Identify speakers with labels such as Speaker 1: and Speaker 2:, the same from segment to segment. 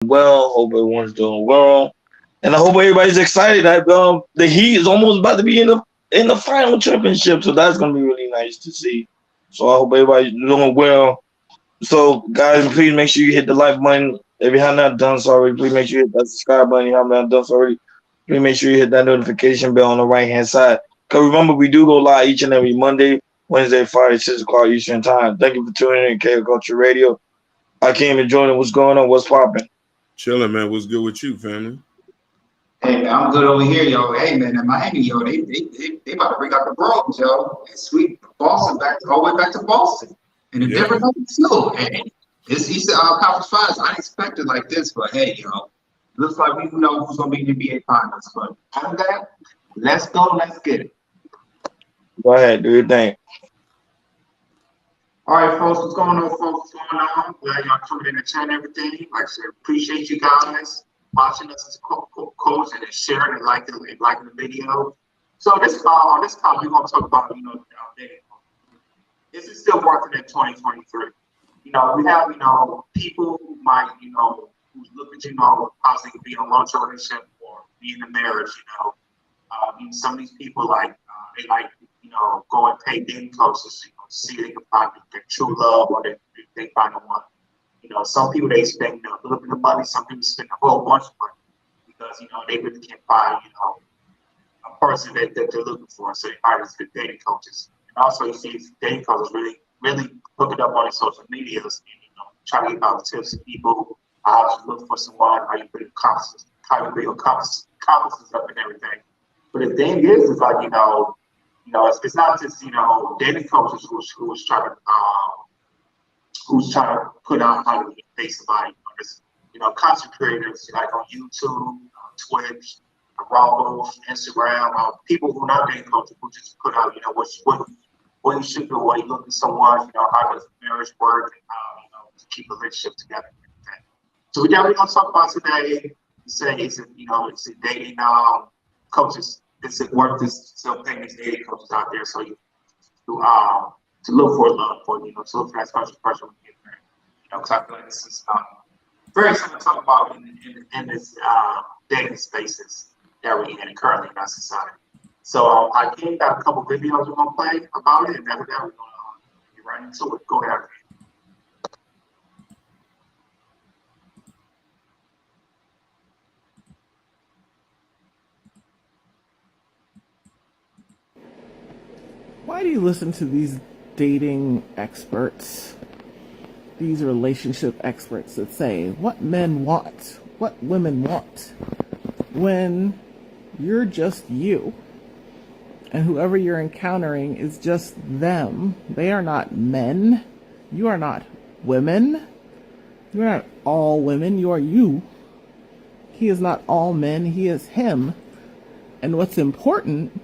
Speaker 1: well. Hope everyone's doing well, and I hope everybody's excited that the Heat is almost about to be in the final championship. So that's gonna be really nice to see. So I hope everybody's doing well. So guys, please make sure you hit the like button if you have not done so already. Please make sure you hit that subscribe button if you have not done so already. Please make sure you hit that notification bell on the right hand side. Cause remember we do go live each and every Monday, Wednesday, Friday, 6 o'clock Eastern time. Thank you for tuning in, K Culture Radio. I came and join it. What's going on? What's popping?
Speaker 2: Chilling, man. What's good with you, family?
Speaker 3: Hey, man, I'm good over here, yo. Hey, man, in Miami, yo, they about to bring out the bros, yo. And sweet Boston back all the way back to Boston. And a different number too. Hey, this Eastern Conference Finals, I didn't expect it like this, but hey, yo, looks like we know who's gonna be in the NBA Finals. But other than that, let's go, let's get it.
Speaker 1: Go ahead, do your thing.
Speaker 3: All right, folks, what's going on, folks? What's going on? Glad y'all coming in the chat and everything. Like I said, appreciate you guys watching us as coach and then sharing and liking the video. So this on this topic, we're gonna talk about dating. This is still working in 2023. We have people who might who's looking how they could be in a long-term relationship or be in a marriage. Some of these people they like go and pay dating coaches see if they can find their true love or they find the one. Some people they spend a little bit of money, some people spend a whole bunch of money because they really can't find a person that they're looking for. So they hire these good dating coaches. And also you see these dating coaches really hook it up on their social medias and try to give out tips to people how to look for someone, how you put your compasses up and everything. But the thing is it's not just dating coaches who's trying to put out how to date somebody. There's content creators like on YouTube, Twitch, Rumble, Instagram, people who are not dating coaches who just put out what you should do, what you look at someone, how does marriage work, and how to keep a relationship together. So we're gonna talk about today. Say it's dating coaches. It's worth this still paying these dating coaches out there so you to look for love to look for that special person when you get married. Because I feel like this is very something to talk about in this dating spaces that we're in currently in our society. So I came got a couple videos we're gonna play about it, and after that we're gonna get right into it. Go ahead.
Speaker 4: Why do you listen to these dating experts, these relationship experts that say what men want, what women want, when you're just you and whoever you're encountering is just them? They are not men. You are not women. You are not all women. You are you. He is not all men. He is him. And what's important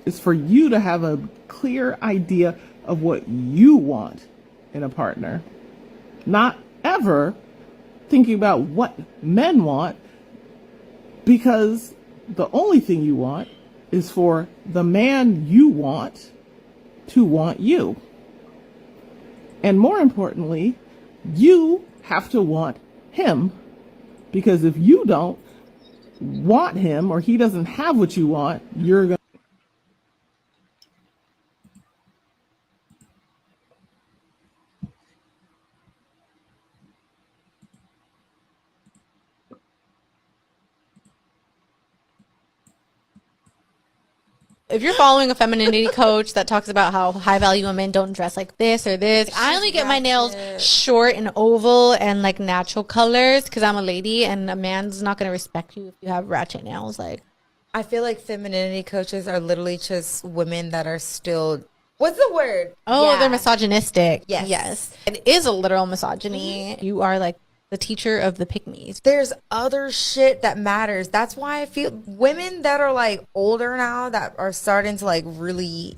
Speaker 4: is for you to have a clear idea of what you want in a partner. Not ever thinking about what men want, because the only thing you want is for the man you want to want you. And more importantly, you have to want him, because if you don't want him or he doesn't have what you want, you're going
Speaker 5: if you're following a femininity coach that talks about how high value women don't dress like this or this, I only get my nails short and oval and like natural colors because I'm a lady, and a man's not going to respect you if you have ratchet nails. Like,
Speaker 6: I feel like femininity coaches are literally just women that are still, what's the word?
Speaker 5: Oh, they're misogynistic.
Speaker 6: Yes.
Speaker 5: It is a literal misogyny. Mm-hmm. You are like the teacher of the pygmies.
Speaker 6: There's other shit that matters. That's why I feel women that are like older now that are starting to like really,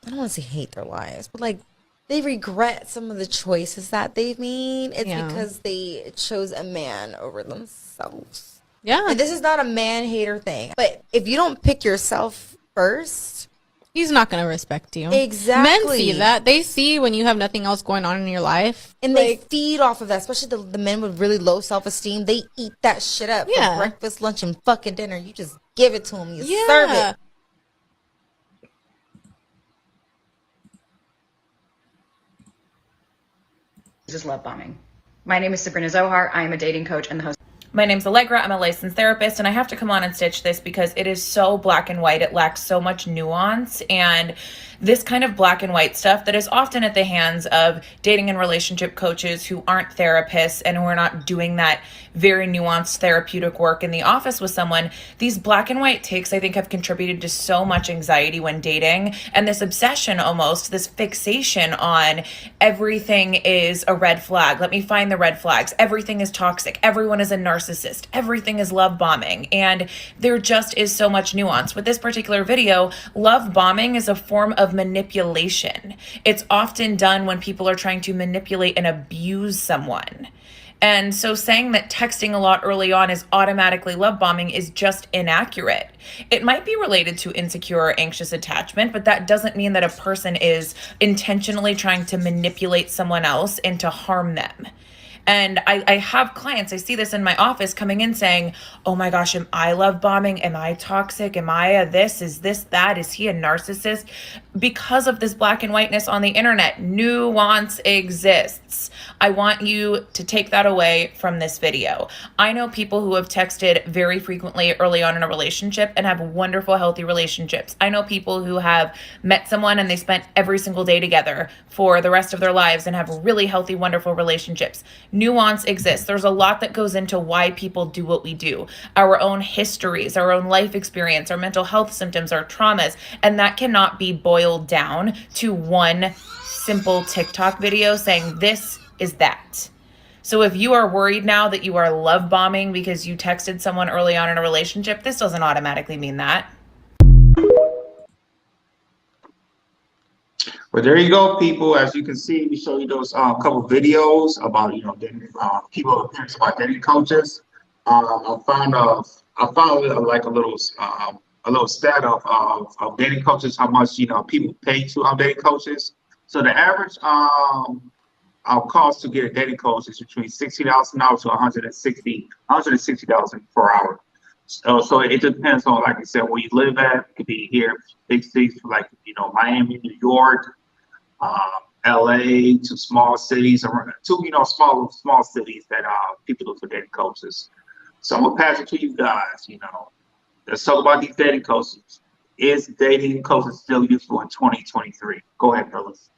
Speaker 6: I don't want to say hate their lives, but like they regret some of the choices that they've made. It's because they chose a man over themselves.
Speaker 5: Yeah.
Speaker 6: And this is not a man hater thing. But if you don't pick yourself first,
Speaker 5: He's not gonna respect you.
Speaker 6: Exactly.
Speaker 5: Men see that. They see when you have nothing else going on in your life.
Speaker 6: And they feed off of that, especially the men with really low self-esteem. They eat that shit up for breakfast, lunch, and fucking dinner. You just give it to them. You serve it.
Speaker 7: Just love bombing. My name is Sabrina Zohar. I am a dating coach and the host.
Speaker 8: My name's Allegra. I'm a licensed therapist, and I have to come on and stitch this because it is so black and white. It lacks so much nuance, and this kind of black and white stuff that is often at the hands of dating and relationship coaches who aren't therapists and who are not doing that very nuanced therapeutic work in the office with someone. These black and white takes, I think, have contributed to so much anxiety when dating, and this obsession, almost this fixation on everything is a red flag. Let me find the red flags. Everything is toxic. Everyone is a narcissist. Everything is love bombing. And there just is so much nuance. With this particular video, love bombing is a form of manipulation. It's often done when people are trying to manipulate and abuse someone. And so saying that texting a lot early on is automatically love bombing is just inaccurate. It might be related to insecure or anxious attachment, but that doesn't mean that a person is intentionally trying to manipulate someone else and to harm them. And I have clients, I see this in my office coming in saying, oh my gosh, am I love bombing? Am I toxic? Am I a this? Is this that? Is he a narcissist? Because of this black and whiteness on the internet, nuance exists. I want you to take that away from this video. I know people who have texted very frequently early on in a relationship and have wonderful, healthy relationships. I know people who have met someone and they spent every single day together for the rest of their lives and have really healthy, wonderful relationships. Nuance exists. There's a lot that goes into why people do what we do. Our own histories, our own life experience, our mental health symptoms, our traumas, and that cannot be boiled down to one simple TikTok video saying this is that. So if you are worried now that you are love bombing because you texted someone early on in a relationship, this doesn't automatically mean that.
Speaker 3: Well, there you go, people. As you can see, we show you those couple videos about dating, people appearance about dating coaches. I found like a little stat of dating coaches, how much people pay to dating coaches. So the average cost to get a dating coach is between $60 an hour to $160 per hour. So it depends on, like I said, where you live at. It could be here, big cities like Miami, New York, LA, to small cities, around small cities that people look for dating coaches. So I'm gonna pass it to you guys. Let's talk about these dating coaches. Is dating coaches still useful in 2023? Go ahead, fellas.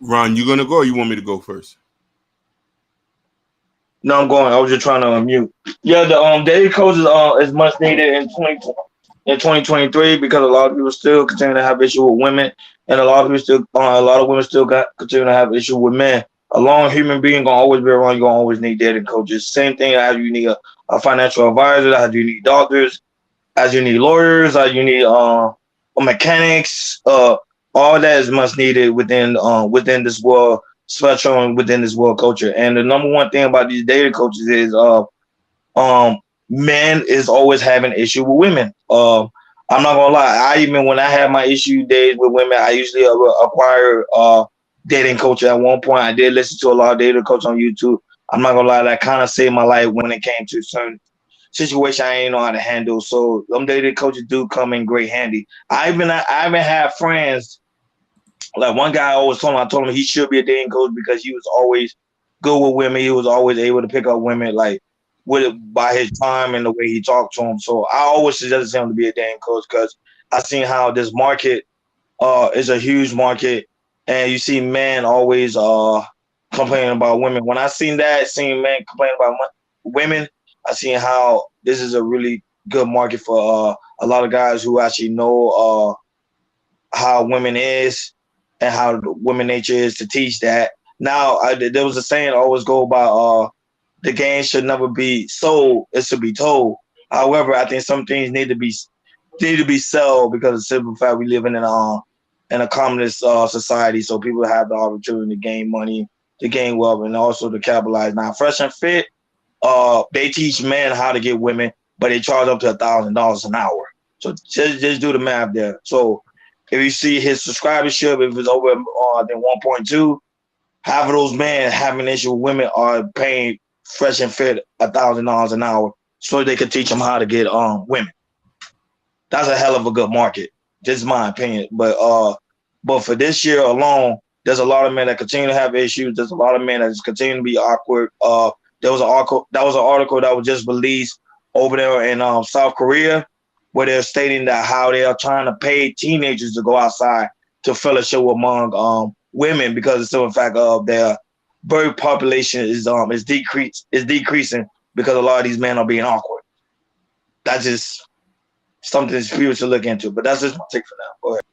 Speaker 2: Ron, you gonna go or you want me to go first?
Speaker 1: No, I'm going. I was just trying to unmute. Yeah, the dating coaches is much needed in 2023 because a lot of people still continue to have issue with women, and a lot of women still continue to have issue with men. A long human being gonna always be around. You're gonna always need dating coaches. Same thing as you need a financial advisor, as you need doctors, as you need lawyers, as you need mechanics. All that is much needed within this world spectrum, within this world culture. And the number one thing about these dating coaches is men is always having issue with women. I'm not gonna lie. When I have my issue days with women, I usually acquire dating coach. At one point, I did listen to a lot of dating coach on YouTube. I'm not gonna lie, that kind of saved my life when it came to certain situation I ain't know how to handle. So them dating coaches do come in great handy. I even have friends. Like one guy I told him he should be a dating coach because he was always good with women. He was always able to pick up women by his time and the way he talked to them. So I always suggested him to be a dating coach because I seen how this market is a huge market, and you see men always complaining about women. When I seeing men complaining about women, I seen how this is a really good market for a lot of guys who actually know how women is and how women nature is to teach that. Now, there was a saying I always go about the game should never be sold, it should be told. However, I think some things need to be sold because of the simple fact we live in a communist society, so people have the opportunity to gain money, to gain wealth, and also to capitalize. Now, Fresh and Fit, they teach men how to get women, but they charge up to $1,000 an hour. So just do the math there. So if you see his subscribership, if it's over then 1.2, half of those men having an issue with women are paying Fresh and Fit $1,000 an hour so they can teach them how to get women. That's a hell of a good market. Just my opinion. But for this year alone, there's a lot of men that continue to have issues. There's a lot of men that just continue to be awkward. There was an article that was just released over there in South Korea, where they're stating that how they are trying to pay teenagers to go outside to fellowship among women because it's still in fact their birth population is decreasing because a lot of these men are being awkward. That's just something that people should look into. But that's just my take for now. Go ahead.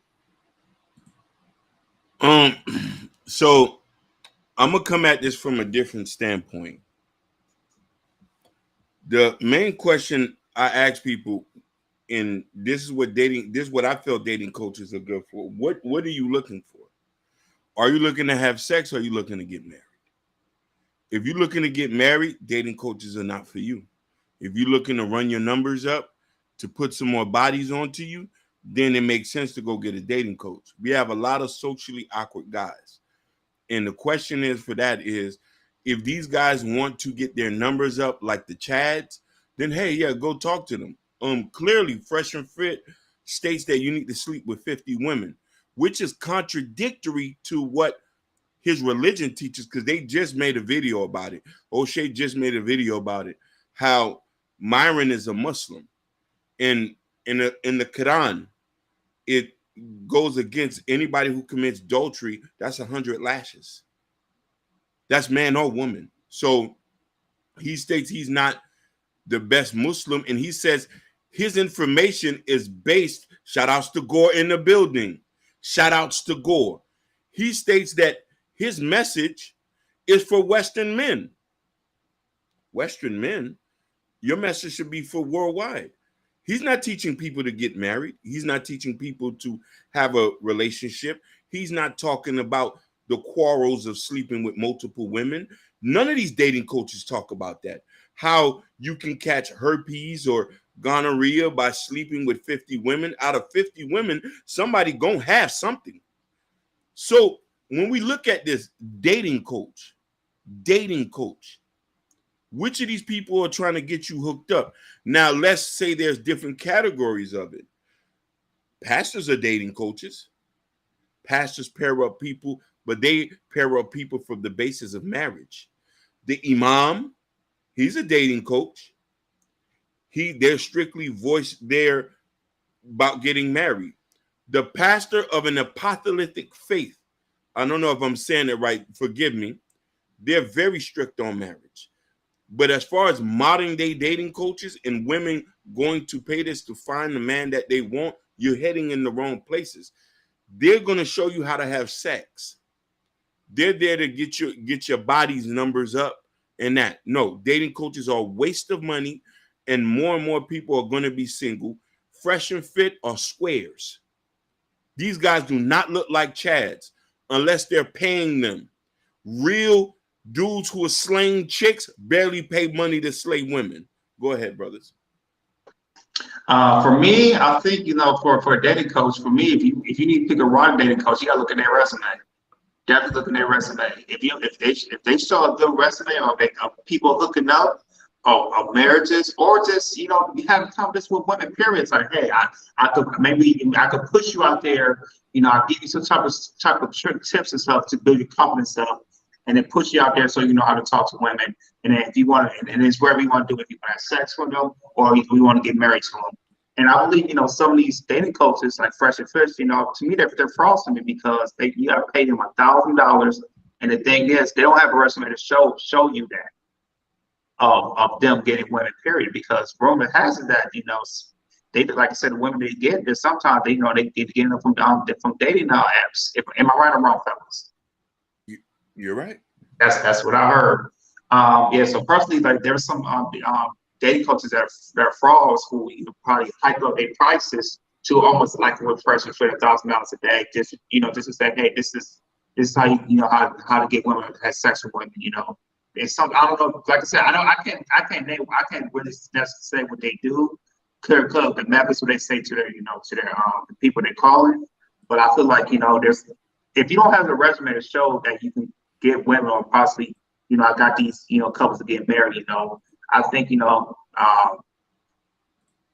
Speaker 2: So I'm gonna come at this from a different standpoint. The main question I ask people, and this is what I feel dating coaches are good for. What are you looking for? Are you looking to have sex or are you looking to get married? If you're looking to get married, dating coaches are not for you. If you're looking to run your numbers up, to put some more bodies onto you, then it makes sense to go get a dating coach. We have a lot of socially awkward guys. And the question is for that is, if these guys want to get their numbers up like the Chads, then hey, yeah, go talk to them. Clearly, Fresh and Fit states that you need to sleep with 50 women, which is contradictory to what his religion teaches, because they just made a video about it. O'Shea just made a video about it, how Myron is a Muslim. And in the Quran, it goes against anybody who commits adultery. That's 100 lashes. That's man or woman. So he states he's not the best Muslim, and he says his information is based, shout outs to Gore in the building, shout outs to Gore. He states that his message is for Western men. Western men, your message should be for worldwide. He's not teaching people to get married. He's not teaching people to have a relationship. He's not talking about the quarrels of sleeping with multiple women. None of these dating coaches talk about that. How you can catch herpes or gonorrhea by sleeping with 50 women. Out of 50 women, somebody gonna have something. So when we look at this dating coach, which of these people are trying to get you hooked up? Now, let's say there's different categories of it. Pastors are dating coaches. Pastors pair up people, but they pair up people from the basis of marriage. The imam, he's a dating coach. They're strictly voiced there about getting married. The pastor of an apocalyptic faith, I don't know if I'm saying it right, forgive me, they're very strict on marriage. But as far as modern day dating coaches and women going to pay this to find the man that they want, you're heading in the wrong places. They're going to show you how to have sex. They're there to get your body's numbers up and that. No, dating coaches are a waste of money, and more people are going to be single. Fresh and Fit are squares. These guys do not look like Chads unless they're paying them. Real dudes who are slaying chicks barely pay money to slay women. Go ahead, brothers.
Speaker 3: For me, I think, for a dating coach, for me, if you need to pick a wrong dating coach, you gotta look at their resume. Definitely look at their resume. If they show a good resume, or people hooking up, of marriages, or just you having conversations with women. Period. It's like, hey, I could push you out there. I'll give you some type of tips and stuff to build your confidence up, and then push you out there so you know how to talk to women. And then if you want to, and it's wherever you want to do it, if you want to have sex with them or if you want to get married to them. And I believe, some of these dating coaches like Fresh and Fit, to me, they're frauds to me because you got to pay them $1,000. And the thing is, they don't have a resume to show you that of them getting women, period. Because rumor has it that, they, like I said, the women they get, there's sometimes they get them from dating apps. Am I right or wrong, fellas?
Speaker 2: You're right.
Speaker 3: That's what I heard. So personally, like there's some dating coaches that are frauds who probably hike up their prices to almost like with Fresh and Fit $1,000 a day, just to say, hey, this is how how to get women to have sex with women, it's something I don't know. Like I said, I can't really necessarily say what they do, clear cut the methods what they say to their the people they calling. But I feel like there's if you don't have a resume to show that you can get women or possibly I got these couples to get married. I think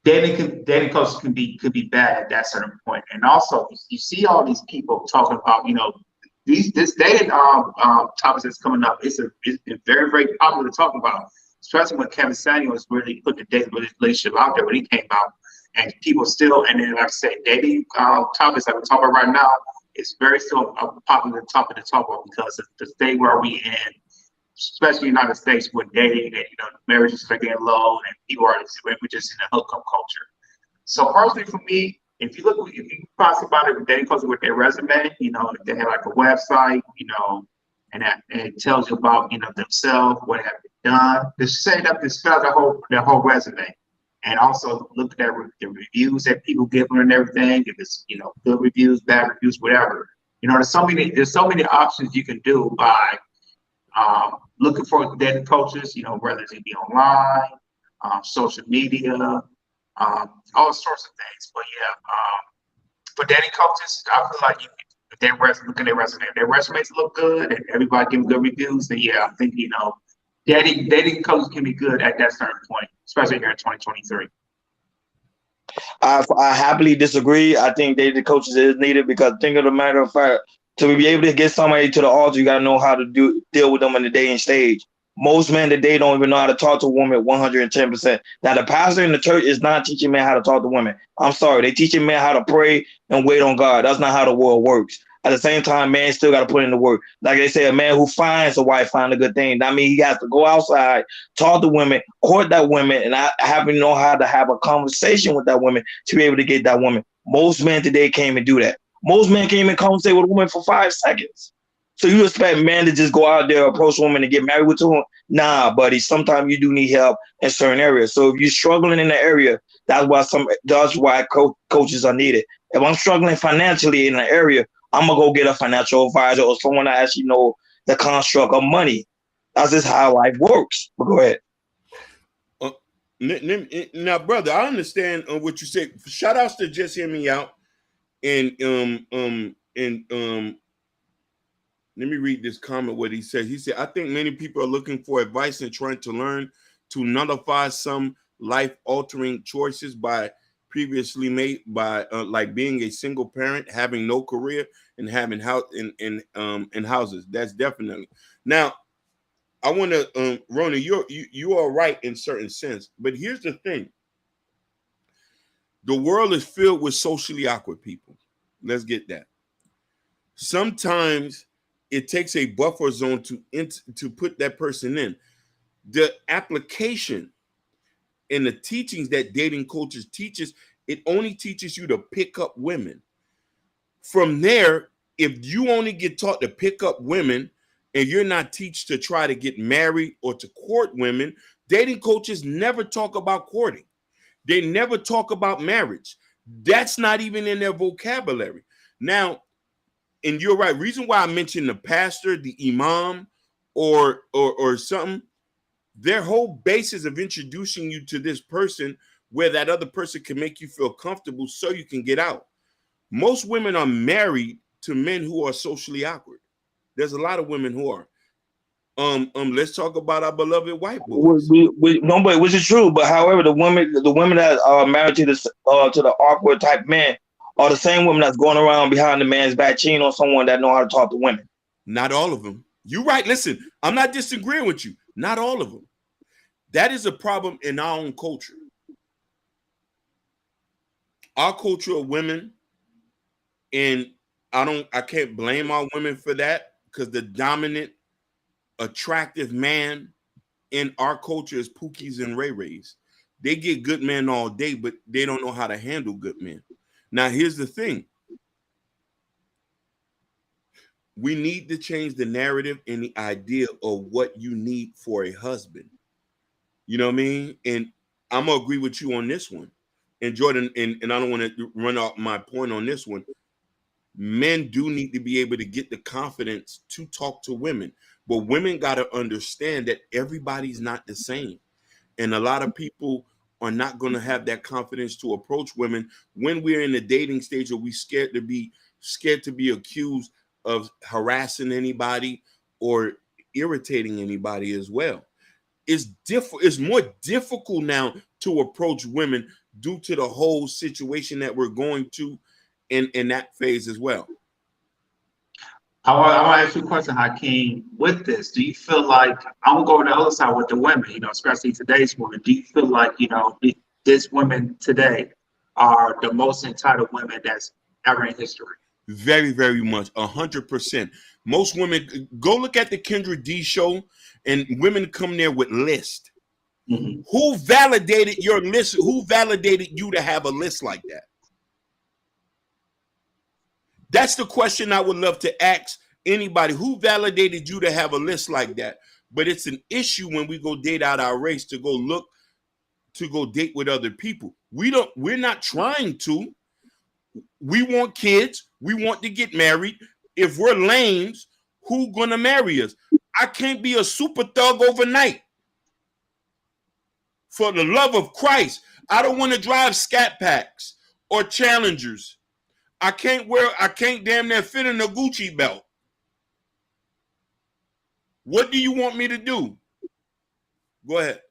Speaker 3: dating coaches could be bad at that certain point. And also you see all these people talking about this dating topics that's coming up. It's very, very popular to talk about, especially when Kevin Samuels really put the dating relationship out there when he came out, and people still. And then, like I said, dating topics that we're talking about right now is very still a popular topic to talk about because of the state where we in, especially in the United States, with dating and marriages are getting low and people are we're just in a hookup culture. So personally, for me, if you find somebody with dating culture with their resume, if they have like a website, and it tells you about themselves, what have they done, just set up, just fill out their whole resume, and also look at the reviews that people give them and everything. If it's good reviews, bad reviews, whatever. There's so many options you can do by looking for dating coaches. Whether it be online, social media. All sorts of things, but for dating coaches, I feel like if they look at their resume, if their resumes look good, and everybody give good reviews, then I think dating coaches can be good at that certain point, especially here in 2023.
Speaker 1: I happily disagree. I think dating coaches is needed because think of the matter of fact, to be able to get somebody to the altar, you got to know how to deal with them in the dating stage. Most men today don't even know how to talk to a woman 110%. Now, the pastor in the church is not teaching men how to talk to women. I'm sorry. They teaching men how to pray and wait on God. That's not how the world works. At the same time, man still got to put in the work. Like they say, a man who finds a wife find a good thing. That means he has to go outside, talk to women, court that woman, and I have to know how to have a conversation with that woman to be able to get that woman. Most men today can't even do that. Most men can't even conversate with a woman for 5 seconds. So you expect men to just go out there, approach women and get married with them? Nah, buddy. Sometimes you do need help in certain areas. So if you're struggling in the area, that's why coaches are needed. If I'm struggling financially in an area, I'm gonna go get a financial advisor or someone that actually know the construct of money. That's just how life works. But go ahead.
Speaker 2: Now, brother, I understand what you said. Shout outs to Just Hear Me Out and let me read this comment, what he said. He said, I think many people are looking for advice and trying to learn to nullify some life-altering choices by previously made by like being a single parent, having no career, and having house in houses. That's definitely. Now, I want to, Rona, you are right in certain sense, but here's the thing. The world is filled with socially awkward people. Let's get that. Sometimes it takes a buffer zone to put that person in. The application and the teachings that dating coaches teaches, it only teaches you to pick up women. From there, if you only get taught to pick up women and you're not taught to try to get married or to court women, dating coaches never talk about courting. They never talk about marriage. That's not even in their vocabulary. Now, and you're right. Reason why I mentioned the pastor, the imam, or something, their whole basis of introducing you to this person where that other person can make you feel comfortable so you can get out. Most women are married to men who are socially awkward. There's a lot of women who are. Let's talk about our beloved white boys.
Speaker 1: Which is true, but however, the women that are married to the awkward type men are the same women that's going around behind the man's back cheating on someone that know how to talk to women.
Speaker 2: Not all of them. You're right. Listen, I'm not disagreeing with you. Not all of them. That is a problem in our own culture. Our culture of women, and I can't blame our women for that because the dominant, attractive man in our culture is Pookies and Ray Rays. They get good men all day, but they don't know how to handle good men. Now, here's the thing. We need to change the narrative and the idea of what you need for a husband. You know what I mean? And I'm going to agree with you on this one. And Jordan, and I don't want to run off my point on this one. Men do need to be able to get the confidence to talk to women. But women got to understand that everybody's not the same. And a lot of people are not going to have that confidence to approach women when we're in the dating stage, or we scared to be accused of harassing anybody or irritating anybody as well. It's more difficult now to approach women due to the whole situation that we're going to in that phase as well.
Speaker 3: I want to ask you a question, Hakeem. With this, do you feel like, I'm gonna go to the other side with the women, especially today's women. Do you feel like, this women today are the most entitled women that's ever in history?
Speaker 2: Very, very much, 100%. Most women, go look at the Kendra D show, and women come there with lists.
Speaker 3: Mm-hmm.
Speaker 2: Who validated your list? Who validated you to have a list like that? That's the question I would love to ask anybody. Who validated you to have a list like that? But it's an issue when we go date out our race to go date with other people. We're not trying to. We want kids. We want to get married. If we're lames, who gonna marry us? I can't be a super thug overnight. For the love of Christ, I don't want to drive Scat Packs or Challengers. I can't damn near fit in a Gucci belt. What do you want me to do? Go ahead.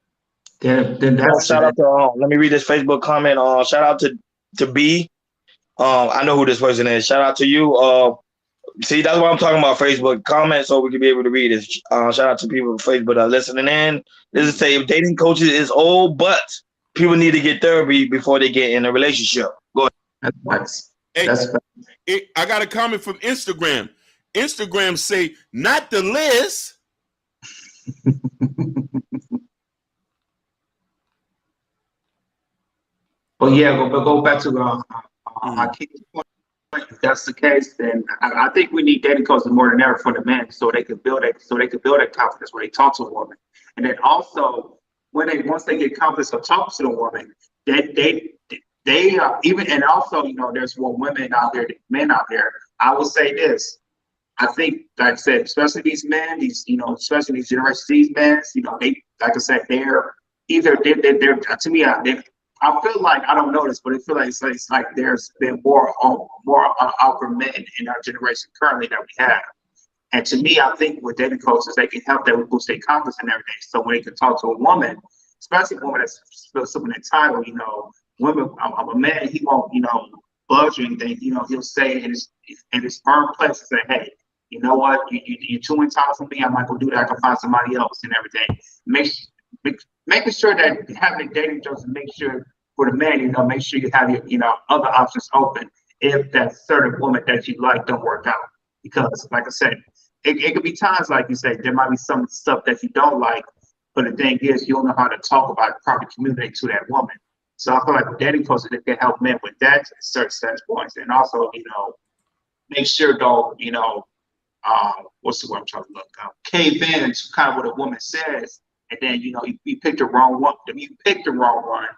Speaker 3: Then that's
Speaker 1: Shout out to let me read this Facebook comment. Shout out to B. I know who this person is. Shout out to you. See, that's why I'm talking about Facebook. Comment so we can be able to read it. Shout out to people on Facebook that are listening in. This is say dating coaches is old, but people need to get therapy before they get in a relationship. Go ahead.
Speaker 2: I got a comment from Instagram. Instagram say, not the list.
Speaker 3: Well, yeah, go back to Hakeem's point. If that's the case, then I think we need dating coaches more than ever for the men, so they could build that confidence when they talk to a woman, and then also once they get confidence of talking to the woman, they even, and also there's more women out there than men out there. I will say this. I think, like I said, especially these men, especially these generations, these men, they, like I said, they're to me, I feel like, I don't know this, but I feel like it's like there's been more alpha men in our generation currently that we have. And to me, I think with dating coaches, they can help them boost their confidence and everything. So when they can talk to a woman, especially a woman that's something entitled, women, I'm a man, he won't, budge or anything. He'll say in his firm place and say, hey, you know what, you're too entitled for me. I might go do that. I can find somebody else and everything. Making sure that having a dating coach, make sure for the man, make sure you have your, other options open if that certain woman that you like don't work out. Because, like I said, it could be times, like you say, there might be some stuff that you don't like, but the thing is, you don't know how to talk about it, probably communicate to that woman. So I feel like with dating coaches, they can help men with that at certain points, and also, make sure though, what's the word I'm trying to look up? Cave in to kind of what a woman says. And then, you pick the wrong one. You pick the wrong one,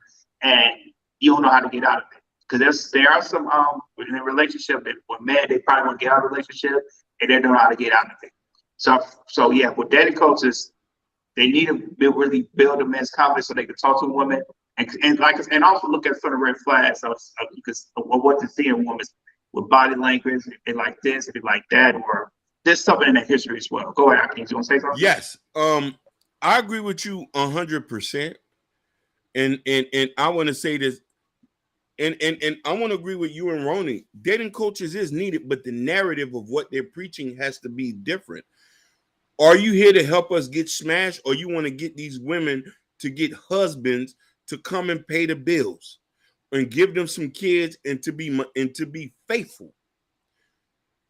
Speaker 3: and you don't know how to get out of it. Because there are some in a relationship that with men, they probably want to get out of a relationship, and they don't know how to get out of it. So yeah, with dating coaches, they need to really build a man's confidence so they can talk to a woman, and also look at some of the red flags of what to see in women with body language, if they like this, if they like that, or there's something in that history as well. Go ahead, Atkins. You want to say something?
Speaker 2: Yes. I agree with you 100%. And I want to say this, and I want to agree with you and Ronnie. Dating coaches is needed, but the narrative of what they're preaching has to be different. Are you here to help us get smashed, or you want to get these women to get husbands to come and pay the bills and give them some kids and to be faithful?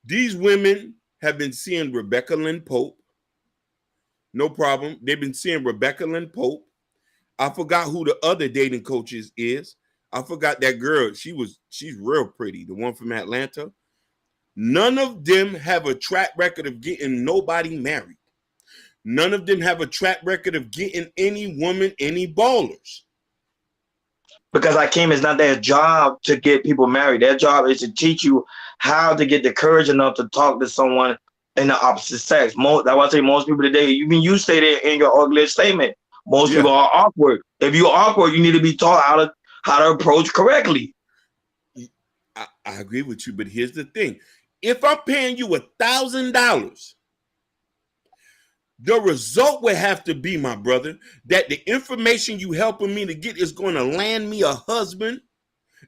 Speaker 2: These women have been seeing Rebecca Lynn Pope. No problem. They've been seeing Rebecca Lynn Pope. I forgot who the other dating coaches is. I forgot that girl. She's real pretty. The one from Atlanta. None of them have a track record of getting nobody married. None of them have a track record of getting any woman, any ballers.
Speaker 1: Because Hakeem, it's not their job to get people married. Their job is to teach you how to get the courage enough to talk to someone and the opposite sex. That's why I say most people today, even you stated in your ugly statement, most people are awkward. If you're awkward, you need to be taught how to approach correctly.
Speaker 2: I agree with you, but here's the thing. If I'm paying you $1,000, the result would have to be, my brother, that the information you helping me to get is going to land me a husband,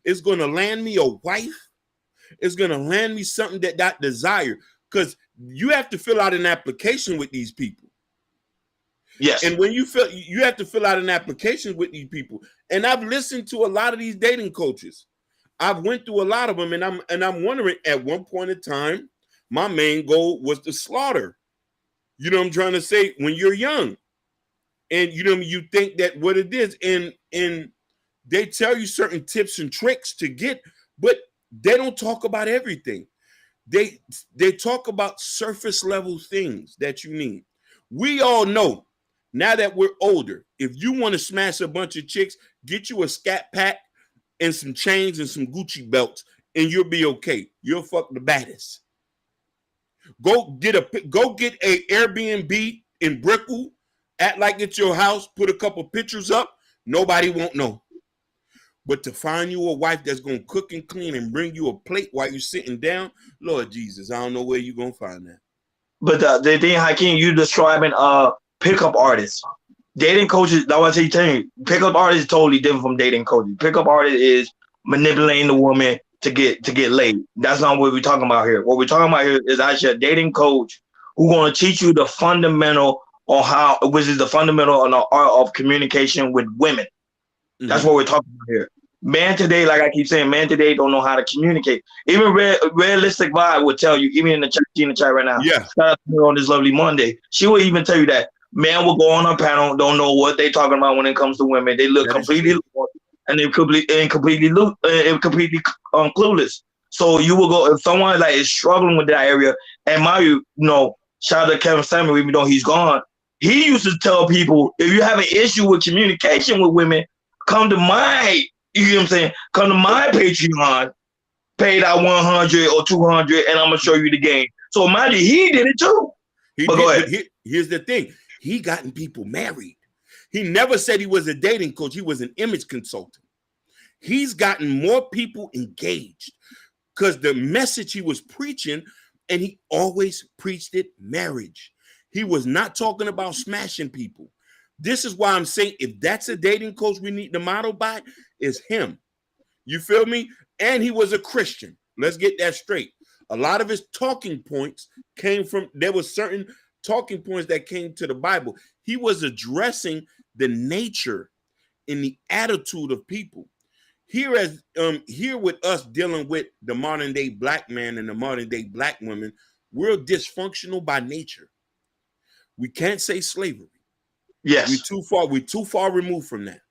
Speaker 2: it's going to land me a wife, it's going to land me something that I desire. Because you have to fill out an application with these people.
Speaker 1: Yes.
Speaker 2: And when you have to fill out an application with these people. And I've listened to a lot of these dating coaches. I've went through a lot of them, and I'm wondering, at one point in time, my main goal was to slaughter. You know what I'm trying to say? When you're young, and you think that what it is, and they tell you certain tips and tricks to get, but they don't talk about everything. They talk about surface level things that you need. We all know now that we're older, if you want to smash a bunch of chicks, get you a Scat Pack and some chains and some Gucci belts, and you'll be okay. You'll fuck the baddest. Go get a Airbnb in Brickell, act like it's your house, put a couple pictures up, nobody won't know. But to find you a wife that's going to cook and clean and bring you a plate while you're sitting down, Lord Jesus, I don't know where you're going to find that.
Speaker 1: But the thing, Hakeem, you describing pickup artists. Dating coaches, that's what I tell you. Pickup artists is totally different from dating coaches. Pickup artist is manipulating the woman to get laid. That's not what we're talking about here. What we're talking about here is actually a dating coach who's going to teach you the fundamental which is the fundamental on the art of communication with women. Mm-hmm. That's what we're talking about here. Man today, like I keep saying, man today don't know how to communicate. Even Realistic Vibe would tell you, even in the chat right now.
Speaker 2: Yeah.
Speaker 1: Shout out to her on this lovely Monday. She will even tell you that men will go on a panel, don't know what they talking about when it comes to women. They look completely lost, and they're completely clueless. So you will go, if someone like is struggling with that area, and shout out to Kevin Samuel, even though he's gone, he used to tell people, if you have an issue with communication with women, come to my, you know what I'm saying? Come to my Patreon, pay that $100 or $200, and I'm gonna show you the game. So imagine he did it too. Go ahead.
Speaker 2: Here's the thing: he gotten people married. He never said he was a dating coach. He was an image consultant. He's gotten more people engaged because the message he was preaching, and he always preached it: marriage. He was not talking about smashing people. This is why I'm saying, if that's a dating coach we need to model by, is him. You feel me? And he was a Christian. Let's get that straight. A lot of his talking points there were certain talking points that came to the Bible. He was addressing the nature and the attitude of people. Here with us dealing with the modern day black man and the modern day black woman, we're dysfunctional by nature. We can't say slavery.
Speaker 1: Yes.
Speaker 2: We're too far removed from that.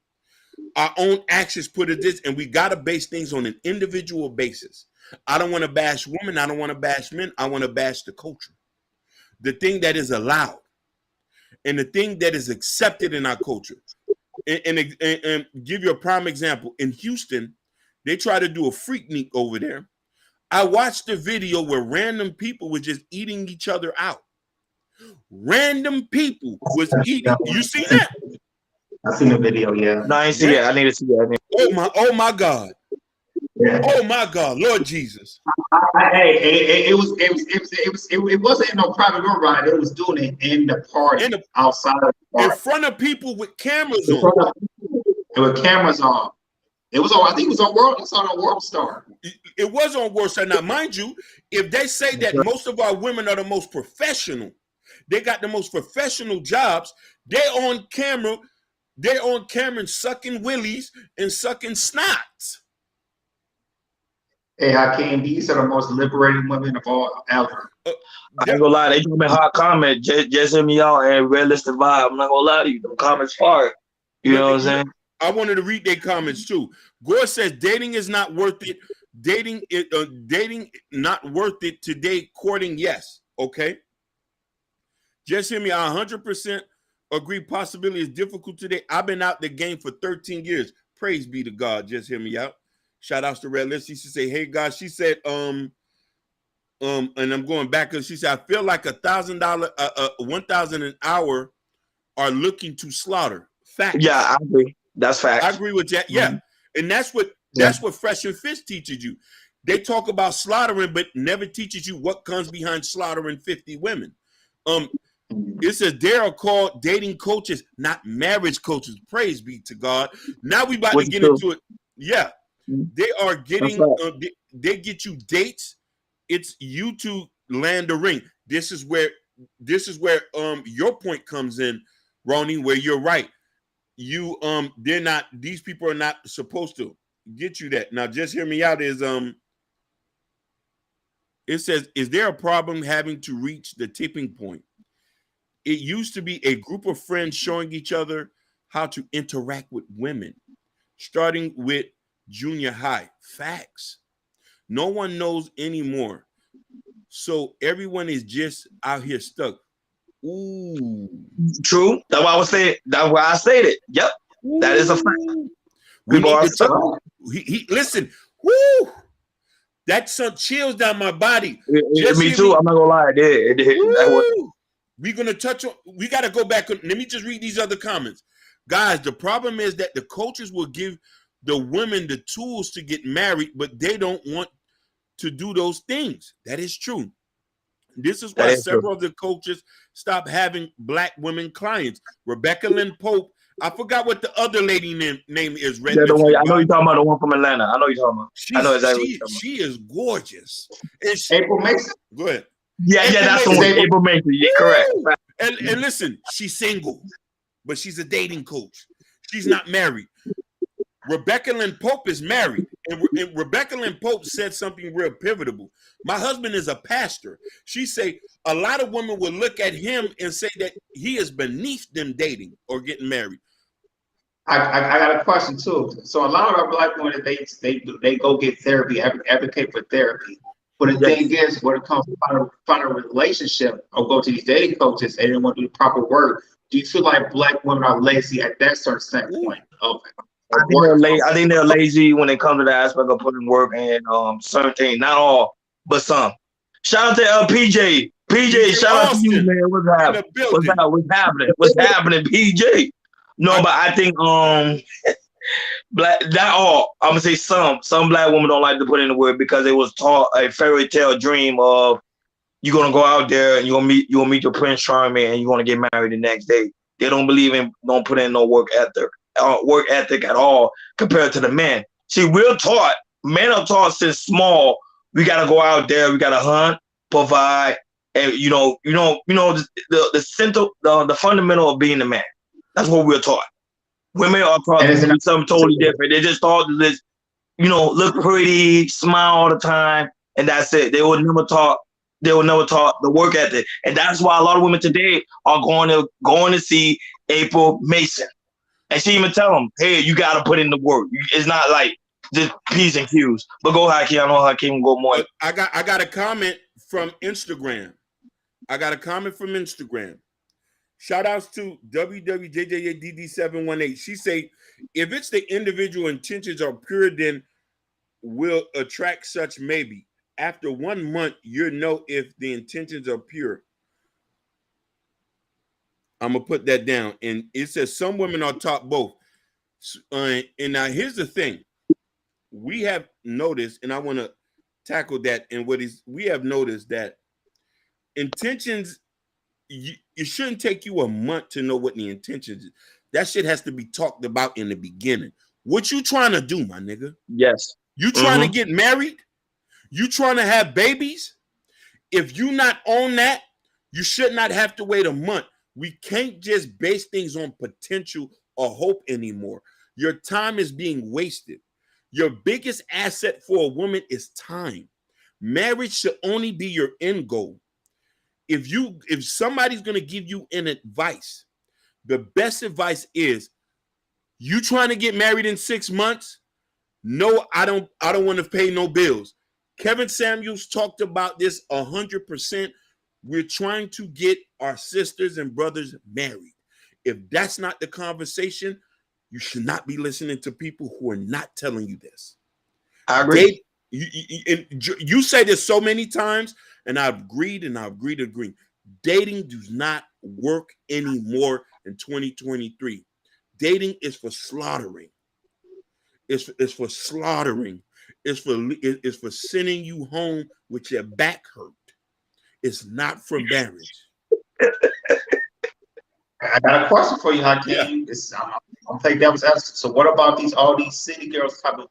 Speaker 2: Our own actions put it this, and we got to base things on an individual basis. I don't want to bash women. I don't want to bash men. I want to bash the culture. The thing that is allowed and the thing that is accepted in our culture. And give you a prime example. In Houston, they try to do a Freaknik over there. I watched the video where random people were just eating each other out. Random people was eating. You see that?
Speaker 3: I seen the video, yeah.
Speaker 1: No, I ain't see it. I need to see it.
Speaker 2: Oh my God. Yeah. Oh my God, Lord Jesus.
Speaker 3: It wasn't in no private room, right? It was doing it in the party, outside of the party.
Speaker 2: In front of people with cameras on.
Speaker 3: With cameras on. It was on, I think it was on World Star.
Speaker 2: It was on World Star. Now, mind you, if they say that most of our women are the most professional, they got the most professional jobs, they're on camera and sucking willies and sucking snots.
Speaker 3: Hey, Hakeem, these are the most liberating women of all ever.
Speaker 1: I ain't gonna lie, they dropping hot comment. Just hit me out and Realistic Vibe. I'm not gonna lie to you. The comments fire. You know what I'm saying?
Speaker 2: I wanted to read their comments too. Gore says dating is not worth it. Dating not worth it today. Courting, yes. Okay. Just hear me. I 100% agree. Possibility is difficult today. I've been out the game for 13 years. Praise be to God. Just hear me out. Shout outs to Red List. She said, hey guys. She said, and I'm going back because she said, I feel like $1,000, 1,000 an hour are looking to slaughter. Facts.
Speaker 1: Yeah, I agree. That's facts.
Speaker 2: I agree with that. Yeah. And that's what Fresh and Fish teaches you. They talk about slaughtering, but never teaches you what comes behind slaughtering 50 women. It says they are called dating coaches, not marriage coaches. Praise be to God. Now we about to get into it. Yeah. They are getting they get you dates. It's you to land the ring. This is where your point comes in, Ronnie, where you're right. You these people are not supposed to get you that. Now just hear me out. It says, is there a problem having to reach the tipping point? It used to be a group of friends showing each other how to interact with women, starting with junior high. Facts. No one knows anymore. So everyone is just out here stuck. Ooh.
Speaker 1: True. That's why I was saying. That's why I said it. Yep. Ooh. That is a fact. People are stuck.
Speaker 2: Listen. Woo. That sent chills down my body.
Speaker 1: Me too. I'm not gonna lie. It did.
Speaker 2: We're gonna touch on. We got to go back. Let me just read these other comments, guys. The problem is that the coaches will give the women the tools to get married, but they don't want to do those things. That is true. This is why several of the coaches stopped having black women clients. Rebecca Lynn Pope. I forgot what the other lady name is.
Speaker 1: I know you're talking about the one from Atlanta. I know you're talking about. I know exactly.
Speaker 2: She is gorgeous.
Speaker 3: April Mason.
Speaker 2: Go ahead.
Speaker 1: Yeah, that's the one. April Mason. You're correct.
Speaker 2: And listen, she's single, but she's a dating coach. She's not married. Rebecca Lynn Pope is married, and Rebecca Lynn Pope said something real pivotal. My husband is a pastor. She say a lot of women will look at him and say that he is beneath them dating or getting married.
Speaker 3: I got a question too. So a lot of our black women, they go get therapy, advocate for therapy. But the thing is, when it comes to find a relationship or go to these dating coaches, they didn't want to do the proper work. Do you feel like black women are lazy at that certain standpoint?
Speaker 1: I think they're lazy when it comes to the aspect of putting work and certain things. Not all, but some. Shout out to PJ. PJ, shout out to you, man. What's happening? What's happening, PJ? No, but I think black, not all. I'm gonna say some black women don't like to put in the work because it was taught a fairy tale dream of you're gonna go out there and you're gonna meet your Prince Charming and you're gonna get married the next day. They don't believe in don't put in no work ethic at all compared to the men. See, we're taught, men are taught since small, we gotta go out there, we gotta hunt, provide, and the fundamental of being a man. That's what we're taught. Women are taught to do something totally different. They just taught to just, look pretty, smile all the time, and that's it. They were never taught the work ethic. And that's why a lot of women today are going to see April Mason. And she even tell them, hey, you got to put in the work. It's not like just P's and Q's. But go, Hakeem. I know Hakeem will go more.
Speaker 2: I got a comment from Instagram. Shout outs to WWJJDD718. She say, if it's the individual intentions are pure, then will attract such maybe. After 1 month, you'll know if the intentions are pure. I'm going to put that down. And it says some women are taught both. And now here's the thing. We have noticed, and I want to tackle that. And we have noticed that intentions, it shouldn't take you a month to know what the intentions is. That shit has to be talked about in the beginning. What you trying to do, my nigga?
Speaker 1: Yes.
Speaker 2: You trying to get married? You trying to have babies? If you not on that, you should not have to wait a month. We can't just base things on potential or hope anymore. Your time is being wasted. Your biggest asset for a woman is time. Marriage should only be your end goal. If somebody's going to give you an advice, the best advice is, you trying to get married in 6 months? No, I don't want to pay no bills. Kevin Samuels talked about this 100%. We're trying to get our sisters and brothers married. If that's not the conversation, you should not be listening to people who are not telling you this.
Speaker 1: I agree.
Speaker 2: You say this so many times. and I've agreed and I've agreed to agree. Dating does not work anymore in 2023. Dating is for slaughtering. It's for slaughtering. It's for sending you home with your back hurt. It's not for marriage.
Speaker 3: I got a question for you, Hakeem. I'm playing devil's advocate. So what about all these city girls type of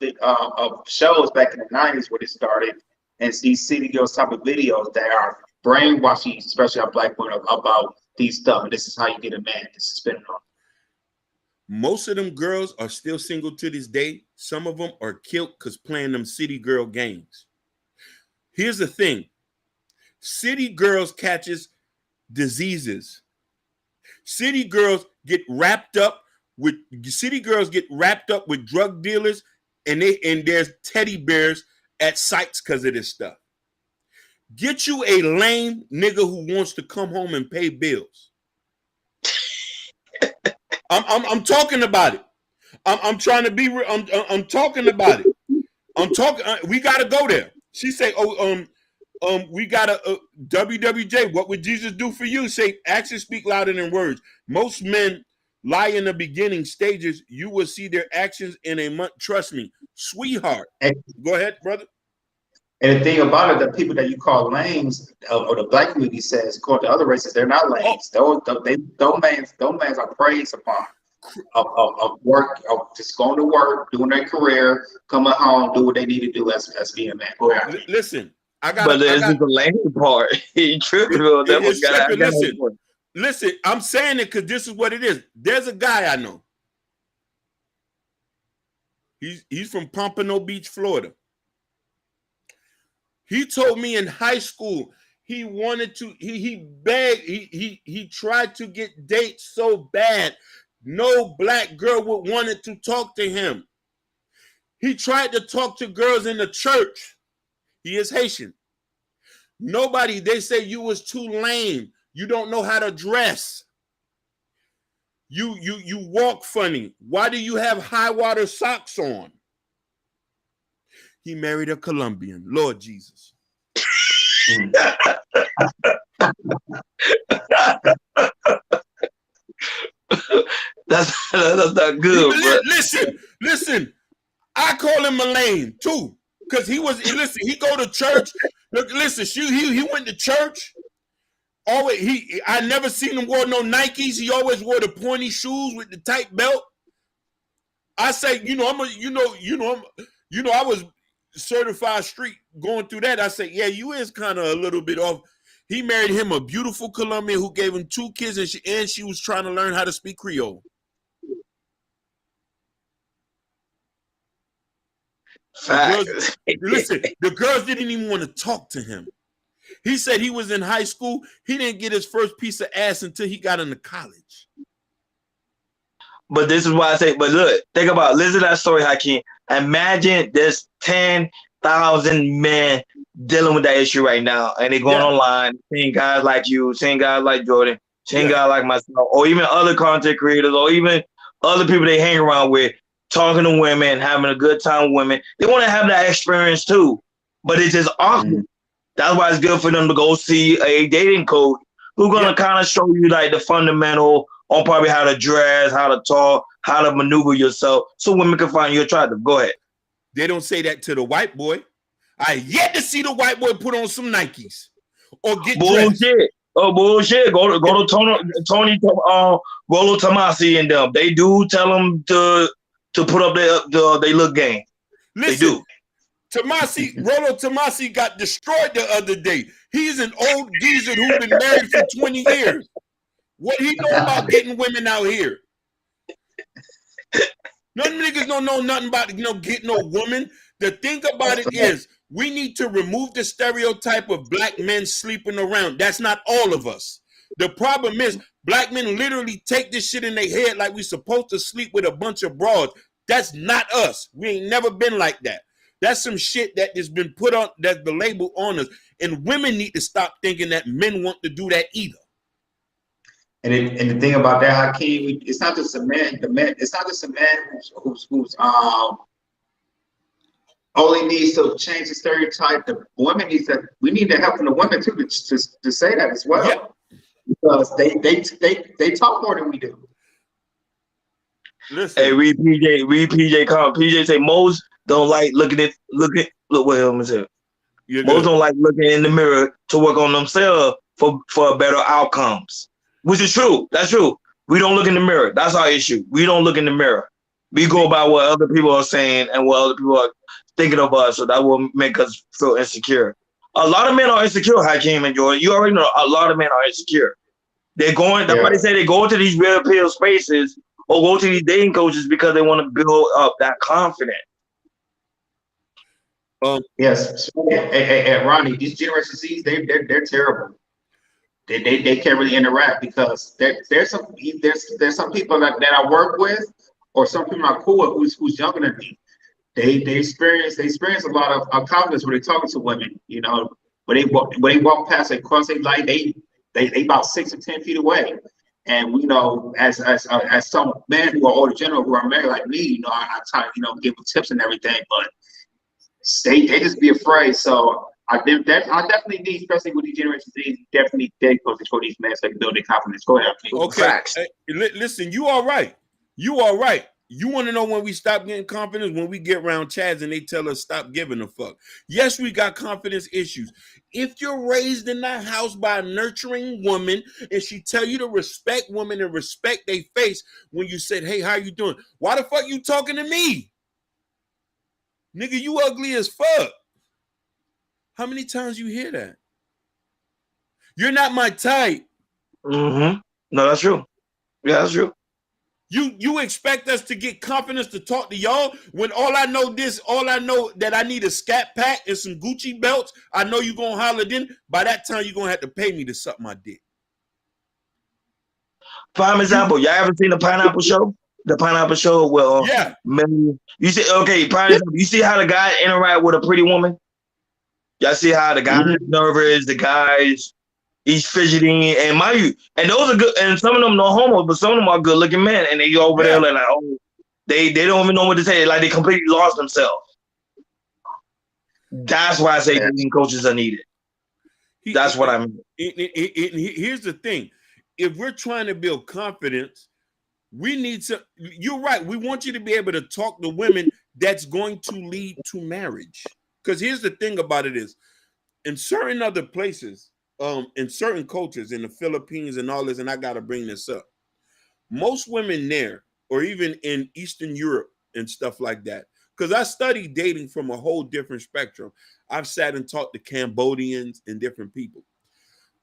Speaker 3: shows back in the 90s where they started, and these city girls type of videos that are brainwashing, especially our black women, about these stuff, and this is how you get a man. This is spinning on.
Speaker 2: Most of them girls are still single to this day. Some of them are killed because playing them city girl games. Here's the thing. City girls catches diseases. City girls get wrapped up with drug dealers, and there's teddy bears at sites because of this stuff. Get you a lame nigga who wants to come home and pay bills. I'm talking about it. I'm trying to be real. I'm talking about it. I'm talking. We gotta go there. She say, we gotta WWJ. What would Jesus do for you? Say actions speak louder than words. Most men lie in the beginning stages. You will see their actions in a month. Trust me, sweetheart. Go ahead, brother.
Speaker 3: And the thing about it, the people that you call lames, or the black community says, according to other races, they're not lames. Those mans are praised upon of work, of just going to work, doing their career, coming home, do what they need to do as being a man. Go ahead.
Speaker 2: Listen,
Speaker 1: But there's the lame part. He tripping.
Speaker 2: Listen, I'm saying it because this is what it is. There's a guy I know. He's from Pompano Beach, Florida. He told me in high school he wanted to, he begged, he tried to get dates so bad, no black girl would wanted to talk to him. He tried to talk to girls in the church. He is Haitian. Nobody, they say you was too lame. You don't know how to dress. You walk funny. Why do you have high water socks on? He married a Colombian. Lord Jesus.
Speaker 1: That's not good, bro.
Speaker 2: Listen. I call him a lame too, because he go to church. Look, listen, he went to church. Always I never seen him wear no Nikes. He always wore the pointy shoes with the tight belt. I say, I was certified street going through that. I say, yeah, you is kind of a little bit off. He married him a beautiful Colombian who gave him 2 kids, and she was trying to learn how to speak Creole. The girls didn't even want to talk to him. He said he was in high school. He didn't get his first piece of ass until he got into college.
Speaker 1: But this is why I say, but look, think about, listen to that story, Hakeem. Imagine there's 10,000 men dealing with that issue right now, and they're going online, seeing guys like you, seeing guys like Jordan, seeing guys like myself, or even other content creators, or even other people they hang around with, talking to women, having a good time with women. They want to have that experience too, but it's just awkward. That's why it's good for them to go see a dating coach who's going to kind of show you like the fundamental on probably how to dress, how to talk, how to maneuver yourself so women can find you attractive. Go ahead.
Speaker 2: They don't say that to the white boy. I yet to see the white boy put on some Nikes or get
Speaker 1: bullshit.
Speaker 2: Dressed.
Speaker 1: Oh, bullshit. Go to Tony Rolo Tomasi and them. They do tell them to put up they look game.
Speaker 2: Listen,
Speaker 1: they do.
Speaker 2: Rolo Tomasi got destroyed the other day. He's an old geezer who's been married for 20 years. What he know about getting women out here? None niggas don't know nothing about getting no woman. The thing about it is we need to remove the stereotype of black men sleeping around. That's not all of us. The problem is black men literally take this shit in their head like we supposed to sleep with a bunch of broads. That's not us. We ain't never been like that. That's some shit that has been put on, that's the label on us. And women need to stop thinking that men want to do that either.
Speaker 3: And the thing about that, Hakeem, it's not just a man. It's not just a man who's only needs to change the stereotype. The women we need the help from the women too to say that as well.
Speaker 2: Yeah.
Speaker 3: Because they talk more than we do.
Speaker 2: Listen.
Speaker 1: Hey, read PJ comment. PJ say most don't like look what I'm saying. Most don't like looking in the mirror to work on themselves for better outcomes. Which is true. That's true. We don't look in the mirror. That's our issue. We don't look in the mirror. We go by what other people are saying and what other people are thinking of us, so that will make us feel insecure. A lot of men are insecure, Hakeem and Jordan. You already know a lot of men are insecure. They're going, that's why they say they go into these real pill spaces or go to these dating coaches because they want to build up that confidence.
Speaker 3: Yes. Hey, Ronnie, these Generation Z's, they're terrible. They can't really interact because there's some people that I work with or some people I'm cool with who's younger than me. They experience a lot of confidence when they're talking to women. You know, when they walk past a cross they light, they about 6 or 10 feet away. And you know, as some men who are older general who are married like me, you know, I try to give them tips and everything, but they just be afraid. So I definitely need, especially with these Generation Z, definitely coaches for these men so they can build their confidence. Go ahead.
Speaker 2: Okay.
Speaker 1: Facts.
Speaker 2: Hey, listen, you all right. You all right. You want to know when we stop getting confidence? When we get around Chads and they tell us stop giving a fuck. Yes, we got confidence issues. If you're raised in that house by a nurturing woman and she tell you to respect women and respect their face when you said, hey, how you doing? Why the fuck you talking to me? Nigga, you ugly as fuck. How many times you hear that? You're not my type.
Speaker 1: Mm-hmm. No, that's true. Yeah, that's true.
Speaker 2: You expect us to get confidence to talk to y'all when all I know that I need a scat pack and some Gucci belts. I know you're gonna holler then. By that time, you're gonna have to pay me to suck my dick.
Speaker 1: Prime example, y'all ever seen the Pineapple Show? The Pineapple Show where
Speaker 2: Yeah.
Speaker 1: You see, okay, prime example, you see how the guy interact with a pretty woman? Y'all see how the guy's nervous, the guy's he's fidgeting, and mind you, and those are good, and some of them no homo, but some of them are good looking men, and they over there like, oh, they don't even know what to say, like they completely lost themselves. That's why I say dating coaches are needed. That's what I mean.
Speaker 2: Here's the thing: if we're trying to build confidence, we need to. You're right. We want you to be able to talk to women that's going to lead to marriage. Because here's the thing about it is, in certain other places. In certain cultures, in the Philippines and all this, and I got to bring this up. Most women there, or even in Eastern Europe and stuff like that, because I studied dating from a whole different spectrum. I've sat and talked to Cambodians and different people.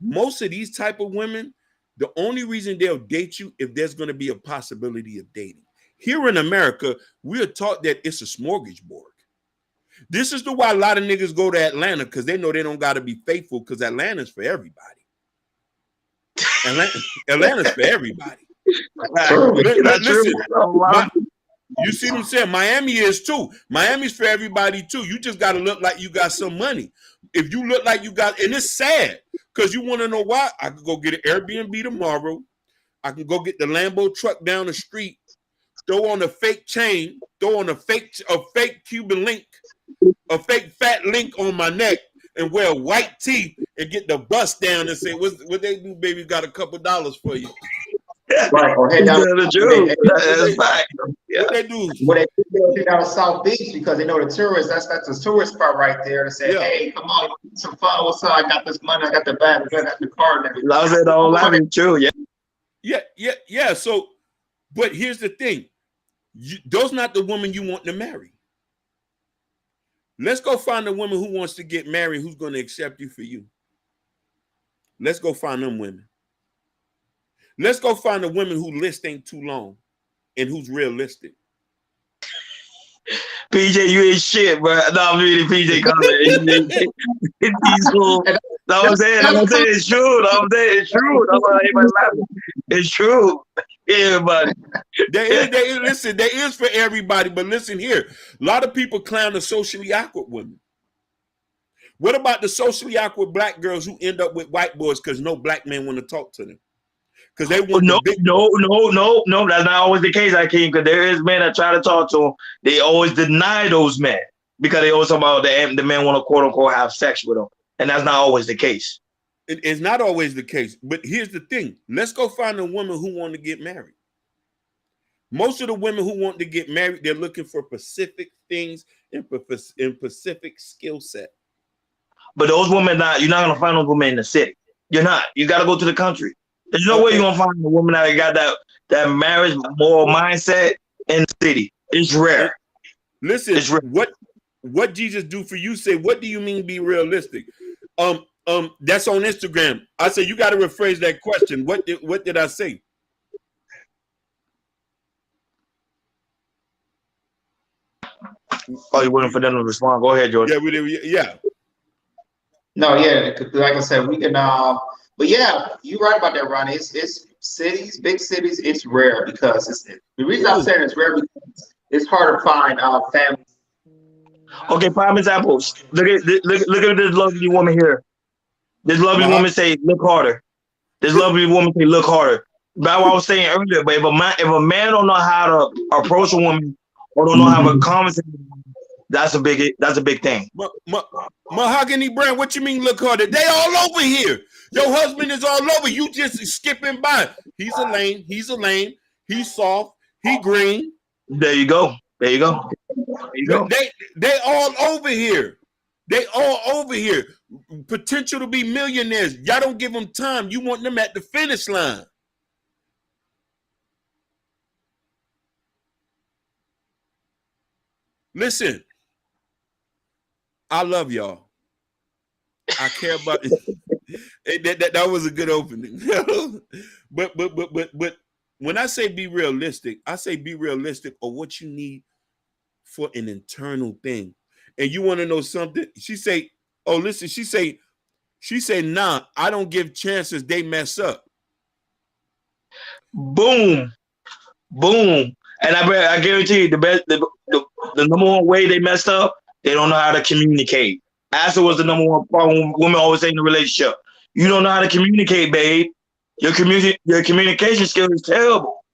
Speaker 2: Most of these type of women, the only reason they'll date you if there's going to be a possibility of dating. Here in America, we are taught that it's a smorgasbord. This is why a lot of niggas go to Atlanta because they know they don't got to be faithful because Atlanta's for everybody. Atlanta's for everybody. Listen, you see what I'm saying? Miami is too. Miami's for everybody too. You just got to look like you got some money. If you look like you got, and it's sad because you want to know why? I could go get an Airbnb tomorrow. I can go get the Lambo truck down the street, throw on a fake chain, throw on a fake Cuban link, a fake fat link on my neck, and wear white tee and get the bus down and say, what they do, baby, got a couple dollars for you.
Speaker 3: Right, or head down
Speaker 1: the truth.
Speaker 2: What they do?
Speaker 3: Well, they go down South Beach because they know the tourists. That's the tourist spot right there to say, hey, come on, some fun. What's up? I got this money. I got the bag. I got the car and everything.
Speaker 1: I said, "Oh, that is true."
Speaker 2: Yeah. So, but here's the thing: those not the woman you want to marry. Let's go find a woman who wants to get married, who's going to accept you for you. Let's go find them women. Let's go find a woman who list ain't too long and who's realistic.
Speaker 1: PJ, you ain't shit, bro. No, I'm reading PJ comment. No, I'm saying it's true. No, I'm saying it's true. That's why everybody laughing. It's true. Everybody.
Speaker 2: There is for everybody, but listen here. A lot of people clown the socially awkward women. What about the socially awkward black girls who end up with white boys because no black men want to talk to them? Because they want
Speaker 1: no, that's not always the case, Hakeem, because there is men that try to talk to them. They always deny those men. because they always talk about the men want to quote unquote have sex with them, and that's not always the case.
Speaker 2: It's not always the case, but here's the thing. Let's go find a woman who want to get married. Most of the women who want to get married, they're looking for specific things in specific skill set.
Speaker 1: But those women, you're not gonna find those women in the city. You're not. You got to go to the country. There's no way you're gonna find a woman that got that marriage moral mindset in the city. It's rare.
Speaker 2: Listen,
Speaker 1: it's rare.
Speaker 2: What Jesus do for you? Say, what do you mean be realistic? That's on Instagram. I say you got to rephrase that question. What did I say?
Speaker 1: Oh, you waiting for them to respond? Go ahead, George.
Speaker 2: Yeah, we did. Yeah.
Speaker 3: No, yeah, like I said, we can. But yeah, you're right about that, Ronnie. It's cities, big cities. It's rare because the reason I'm saying it's rare because it's hard to find families.
Speaker 1: Okay, prime examples. Look at this lovely woman here. This lovely woman say, "Look harder." This lovely woman say, "Look harder." That's what I was saying earlier. But if a man don't know how to approach a woman or don't know how to have a conversation, that's a big thing.
Speaker 2: Mahogany Brand, what you mean look harder? They all over here. Your husband is all over. You just skipping by. He's a lame. He's soft. He green.
Speaker 1: There you go. They
Speaker 2: all over here. They all over here. Potential to be millionaires. Y'all don't give them time. You want them at the finish line. Listen, I love y'all. I care about that was a good opening. but when I say be realistic, I say be realistic of what you need for an internal thing. And you want to know something? She say, oh, listen, she say, nah, I don't give chances, they mess up.
Speaker 1: Boom. And I guarantee you the number one way they messed up, they don't know how to communicate. Asa was the number one problem women always say in a relationship. You don't know how to communicate, babe. Your communication skill is terrible.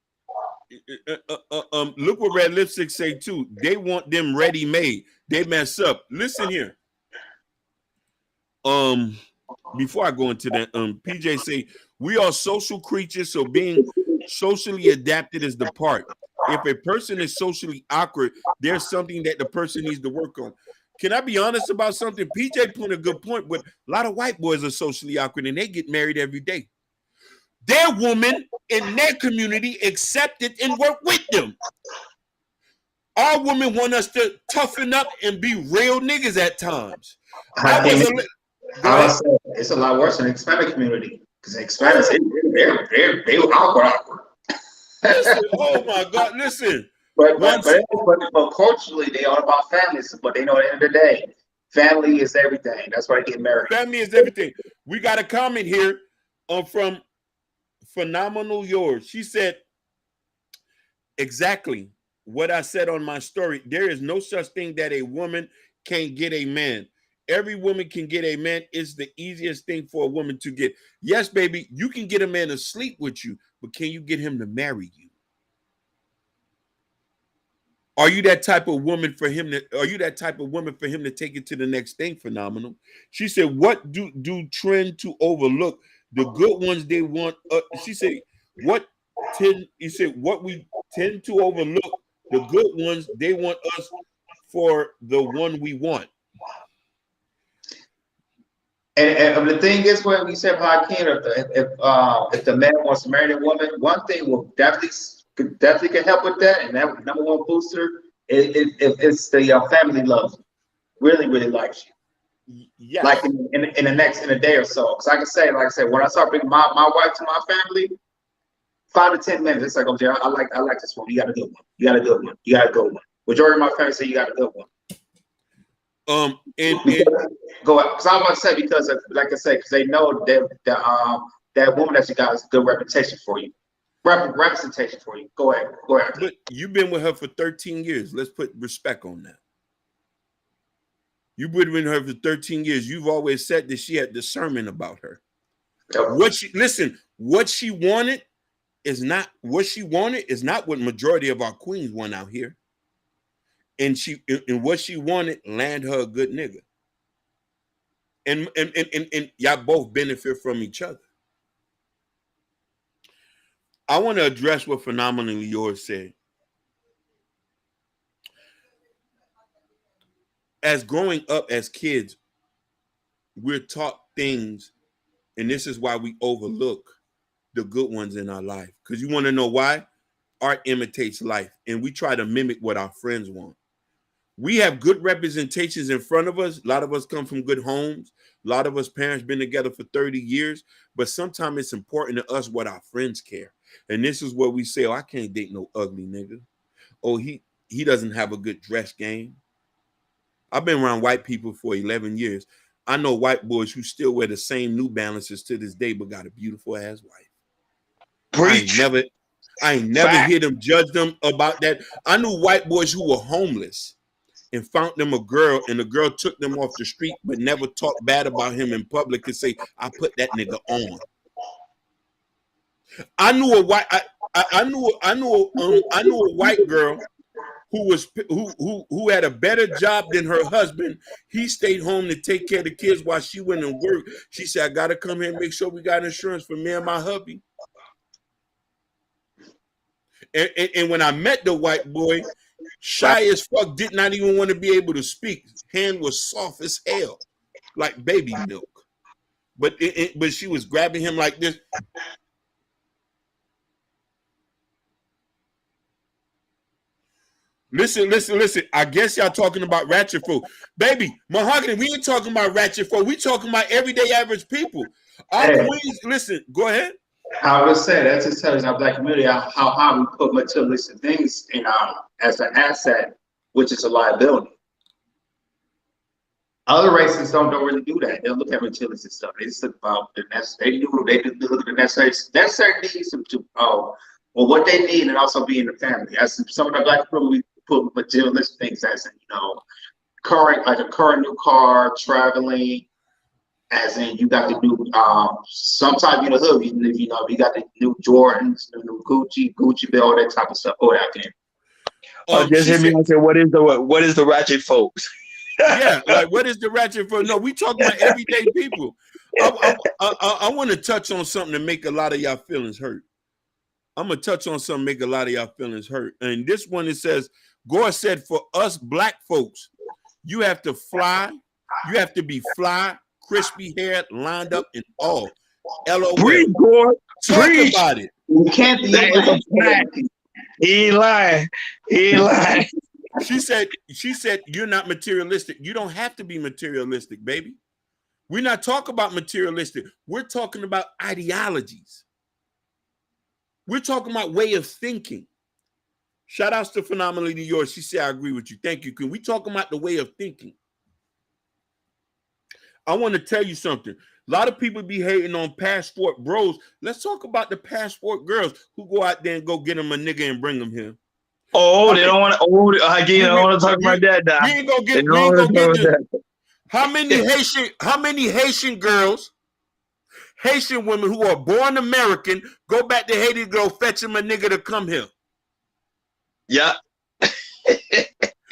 Speaker 2: Look what Red Lipstick say too. They want them ready made. They mess up. Listen here. Before I go into that, PJ say we are social creatures, so being socially adapted is the part. If a person is socially awkward, there's something that the person needs to work on. Can I be honest about something? PJ put a good point, but a lot of white boys are socially awkward and they get married every day. Their women in their community accept it and work with them. Our women want us to toughen up and be real niggas at times.
Speaker 3: It's a lot worse in the Hispanic community because the Hispanics, they awkward.
Speaker 2: Listen, oh my God, listen.
Speaker 3: But culturally, they are about families. But they know at the end of the day, family is everything. That's why they get married.
Speaker 2: Family is everything. We got a comment here from Phenomenal Yours. She said, exactly what I said on my story. There is no such thing that a woman can't get a man. Every woman can get a man. It's the easiest thing for a woman to get. Yes, baby, you can get a man to sleep with you, but can you get him to marry you? Are you that type of woman for him to take it to the next thing? Phenomenal. She said, what do trend to overlook? The good ones they want. She said, what we tend to overlook, the good ones, they want us for the one we want.
Speaker 3: And the thing is, when we said Hakeem, if the man wants to marry a woman, one thing will definitely can help with that, and that number one booster it's the family loves you, really likes you. Yeah. Like in a day or so. Because like I said, when I start bringing my wife to my family, 5 to 10 minutes, it's like, okay, I like this one. You got a good one. You got a good one. You got a good one. Majority of my family say you got a good one.
Speaker 2: And
Speaker 3: go out. Because I want to say because they know that woman that you got is a good reputation for you. Representation for you. Go ahead.
Speaker 2: But you've been with her for 13 years. Let's put respect on that. You've been with her for 13 years. You've always said that she had discernment about her. What she wanted is not what majority of our queens want out here. and what she wanted, land her a good nigga. And y'all both benefit from each other. I want to address what Phenomenally Yours said. As growing up as kids, we're taught things, and this is why we overlook the good ones in our life. Because you want to know why? Art imitates life, and we try to mimic what our friends want. We have good representations in front of us. A lot of us come from good homes. A lot of us parents been together for 30 years. But sometimes it's important to us what our friends care. And this is where we say, oh, I can't date no ugly nigga. Oh, he doesn't have a good dress game. I've been around white people for 11 years. I know white boys who still wear the same New Balances to this day, but got a beautiful ass wife.
Speaker 1: Preach.
Speaker 2: I ain't never hear them judge them about that. I knew white boys who were homeless and found them a girl, and the girl took them off the street, but never talked bad about him in public and say, I put that nigga on. I knew a white girl who had a better job than her husband. He stayed home to take care of the kids while she went and worked. She said, I gotta come here and make sure we got insurance for me and my hubby. And when I met the white boy, shy as fuck, did not even want to be able to speak. His hand was soft as hell, like baby milk. But she was grabbing him like this. Listen. I guess y'all talking about ratchet folk. Baby, Mahogany, we ain't talking about ratchet folk. We talking about everyday average people. Our queens, listen, go ahead.
Speaker 3: I would say that just tells our black community how high we put materialistic things in as an asset, which is a liability. Other races don't really do that. They'll look at materialistic stuff. They just look about the necessary. They look at the necessary needs to what they need, and also be in the family. As some of the black people, we put materialistic things as in, current, like a current new car, traveling. As in, you got the new, sometimes in the hood, even if you got the new Jordans, the new Gucci bill, all that type of stuff. Oh, that can.
Speaker 1: Just hit me and say, what is the ratchet folks?
Speaker 2: Yeah, like what is the ratchet folk? No, we talking about everyday people. I want to touch on something to make a lot of y'all feelings hurt. I'm gonna touch on something make a lot of y'all feelings hurt. And this one, it says, Gore said, for us black folks, you have to fly, you have to be fly, crispy haired, lined up, and all. LOL.
Speaker 1: Preach, Gore.
Speaker 2: Talk about it.
Speaker 3: You can't be
Speaker 1: He ain't lying.
Speaker 2: She said, you're not materialistic. You don't have to be materialistic, baby. We're not talking about materialistic. We're talking about ideologies. We're talking about way of thinking. Shout outs to Phenomenally Yours. She said, I agree with you. Thank you, Queen. We talking about the way of thinking. I want to tell you something. A lot of people be hating on passport bros. Let's talk about the passport girls who go out there and go get them a nigga and bring them here.
Speaker 1: Oh, they don't want to. Oh, again, I don't want to talk about that. Now.
Speaker 2: We ain't gonna get that. How many Haitian girls, Haitian women who are born American, go back to Haiti to go fetch them a nigga to come here?
Speaker 1: Yeah.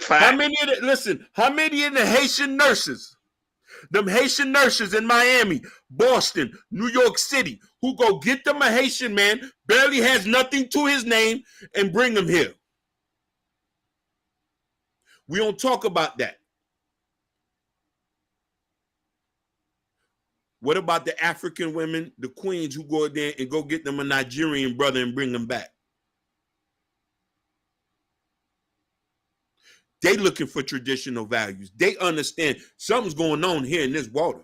Speaker 2: How many of the Haitian nurses? Them Haitian nurses in Miami, Boston, New York City, who go get them a Haitian man, barely has nothing to his name, and bring him here. We don't talk about that. What about the African women, the queens who go there and go get them a Nigerian brother and bring them back? They looking for traditional values. They understand something's going on here in this water.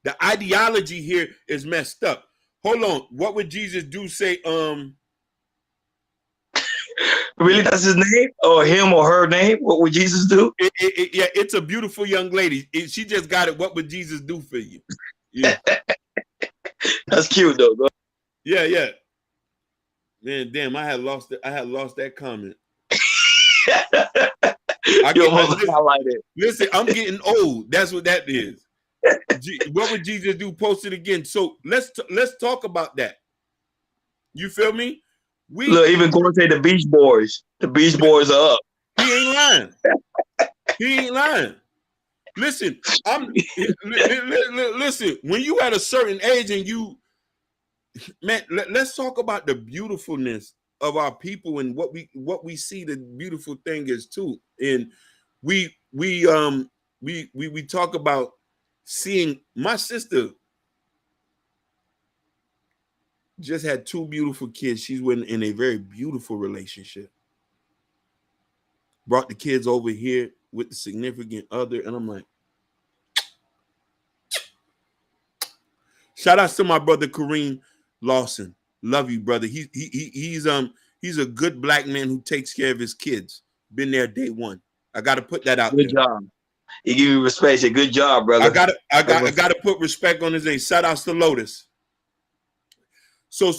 Speaker 2: The ideology here is messed up. Hold on. What would Jesus do? Say,
Speaker 1: really, that's his name? Or him or her name? What would Jesus do?
Speaker 2: Yeah, it's a beautiful young lady. She just got it. What would Jesus do for you? Yeah.
Speaker 1: That's cute though. Bro.
Speaker 2: Yeah. Man, damn, I had lost that comment. Listen, I'm getting old. That's what that is. What would Jesus do? Post it again. So let's talk about that. You feel me?
Speaker 1: Look, even going to say the Beach Boys. The Beach Boys are up.
Speaker 2: He ain't lying. He ain't lying. Listen, listen. When you at a certain age and you, man, let's talk about the beautifulness of our people and what we see. The beautiful thing is too, and we talk about seeing. My sister just had 2 beautiful kids. She's in a very beautiful relationship. Brought the kids over here with the significant other, and I'm like, shout outs to my brother Kareem Lawson. Love you, brother. He's a good black man who takes care of his kids. Been there day one. I got to put that out.
Speaker 1: Good job. He give you respect. Say good job, brother.
Speaker 2: I got to put respect on his name. Shout outs to Lotus. So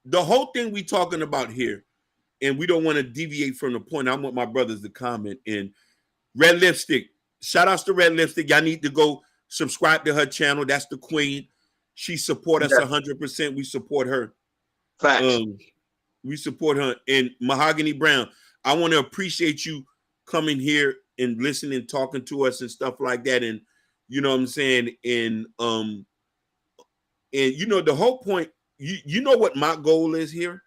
Speaker 2: the whole thing we talking about here, and we don't want to deviate from the point. I want my brothers to comment. And Red Lipstick, shout outs to Red Lipstick. Y'all need to go subscribe to her channel. That's the queen. She support us 100%. We support her.
Speaker 1: Facts.
Speaker 2: We support her. And Mahogany Brown, I want to appreciate you coming here and listening, talking to us and stuff like that. And you know what I'm saying? And you know, the whole point, you know what my goal is here,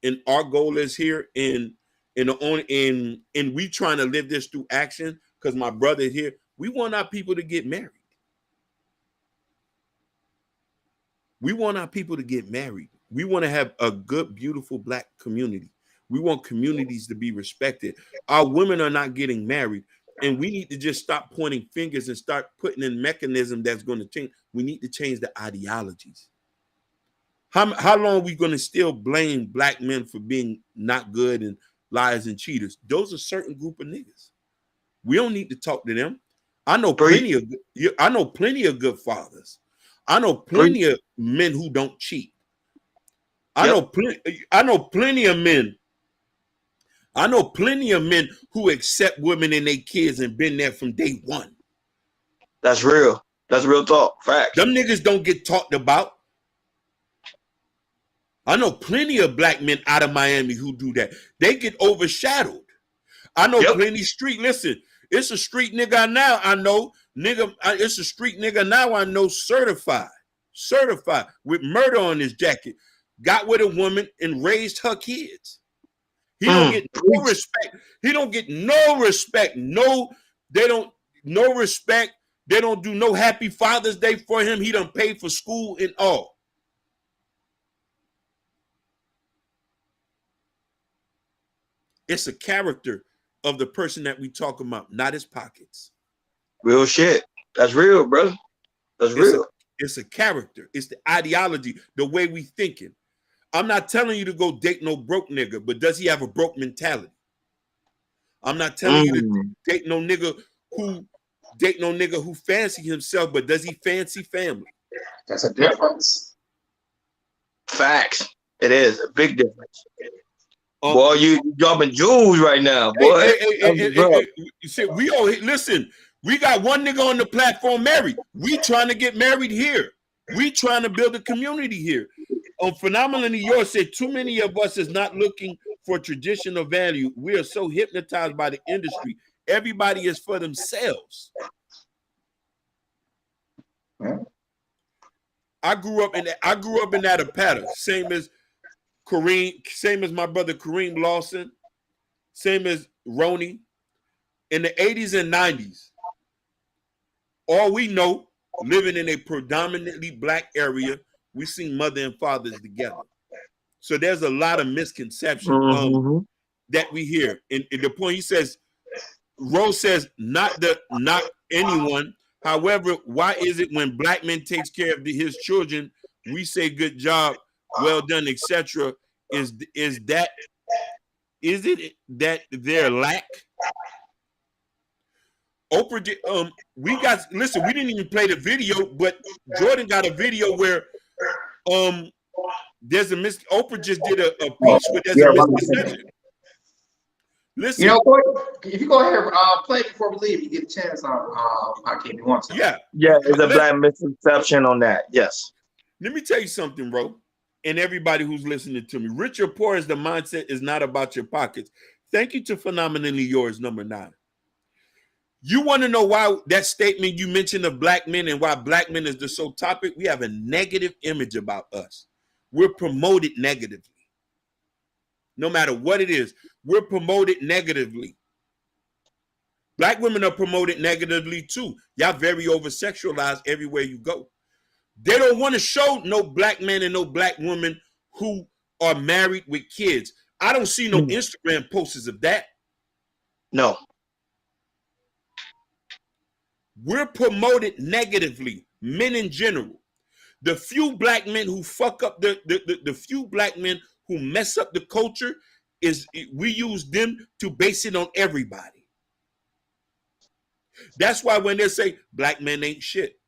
Speaker 2: and our goal is here, and we trying to live this through action, because my brother here, we want our people to get married. We want our people to get married. We want to have a good, beautiful black community. We want communities to be respected. Our women are not getting married, and we need to just stop pointing fingers and start putting in mechanism that's going to change. We need to change the ideologies. How long are we going to still blame black men for being not good and liars and cheaters? Those are certain group of niggas. We don't need to talk to them. I know plenty of good fathers. I know plenty of men who don't cheat. I know plenty of men. I know plenty of men who accept women and their kids and been there from day one.
Speaker 1: That's real. That's real talk. Facts.
Speaker 2: Them niggas don't get talked about. I know plenty of black men out of Miami who do that. They get overshadowed. I know plenty street. Listen, it's a street nigga now. I know it's a street nigga now. I know certified with murder on his jacket. Got with a woman and raised her kids. He don't get no respect. He don't get no respect. They don't respect. They don't do no happy Father's Day for him. He done paid for school and all. It's a character of the person that we talk about, not his pockets.
Speaker 1: Real shit. That's real, brother. That's real.
Speaker 2: It's a character. It's the ideology, the way we thinking. I'm not telling you to go date no broke nigga, but does he have a broke mentality? I'm not telling you to date no nigga who fancy himself, but does he fancy family?
Speaker 3: That's a difference.
Speaker 2: Facts.
Speaker 1: It is a big difference. Boy, you dropping jewels right now, boy.
Speaker 2: You see, we all listen. We got one nigga on the platform married. We trying to get married here. We trying to build a community here. Phenomenally yours said too many of us is not looking for traditional value. We are so hypnotized by the industry. Everybody is for themselves. I grew up in Attapata, same as Kareem, same as my brother Kareem Lawson, same as Roni. In the 80s and 90s, all we know, living in a predominantly black area, we seen mother and fathers together. So there's a lot of misconception that we hear. And the point he says, Rose says, not anyone. However, why is it when black men takes care of his children, we say good job, well done, etc. Is it that their lack? Oprah, we didn't even play the video, but Jordan got a video where there's a Oprah just did a piece where there's a misconception. Listen,
Speaker 3: you know, if you go ahead and play before we leave, you get a chance on Hakeem if you want to.
Speaker 1: Yeah, there's a black misconception on that. Yes.
Speaker 2: Let me tell you something, bro. and everybody who's listening to me. Rich or poor is the mindset is not about your pockets. Thank you to Phenomenally Yours, number 9. You want to know why that statement you mentioned of black men and why black men is the sole topic? We have a negative image about us. We're promoted negatively. No matter what it is, we're promoted negatively. Black women are promoted negatively too. Y'all very over-sexualized everywhere you go. They don't want to show no black man and no black woman who are married with kids. I don't see no Instagram posters of that.
Speaker 1: No.
Speaker 2: We're promoted negatively, men in general. The few black men who fuck up the few black men who mess up the culture is we use them to base it on everybody. That's why when they say black men ain't shit,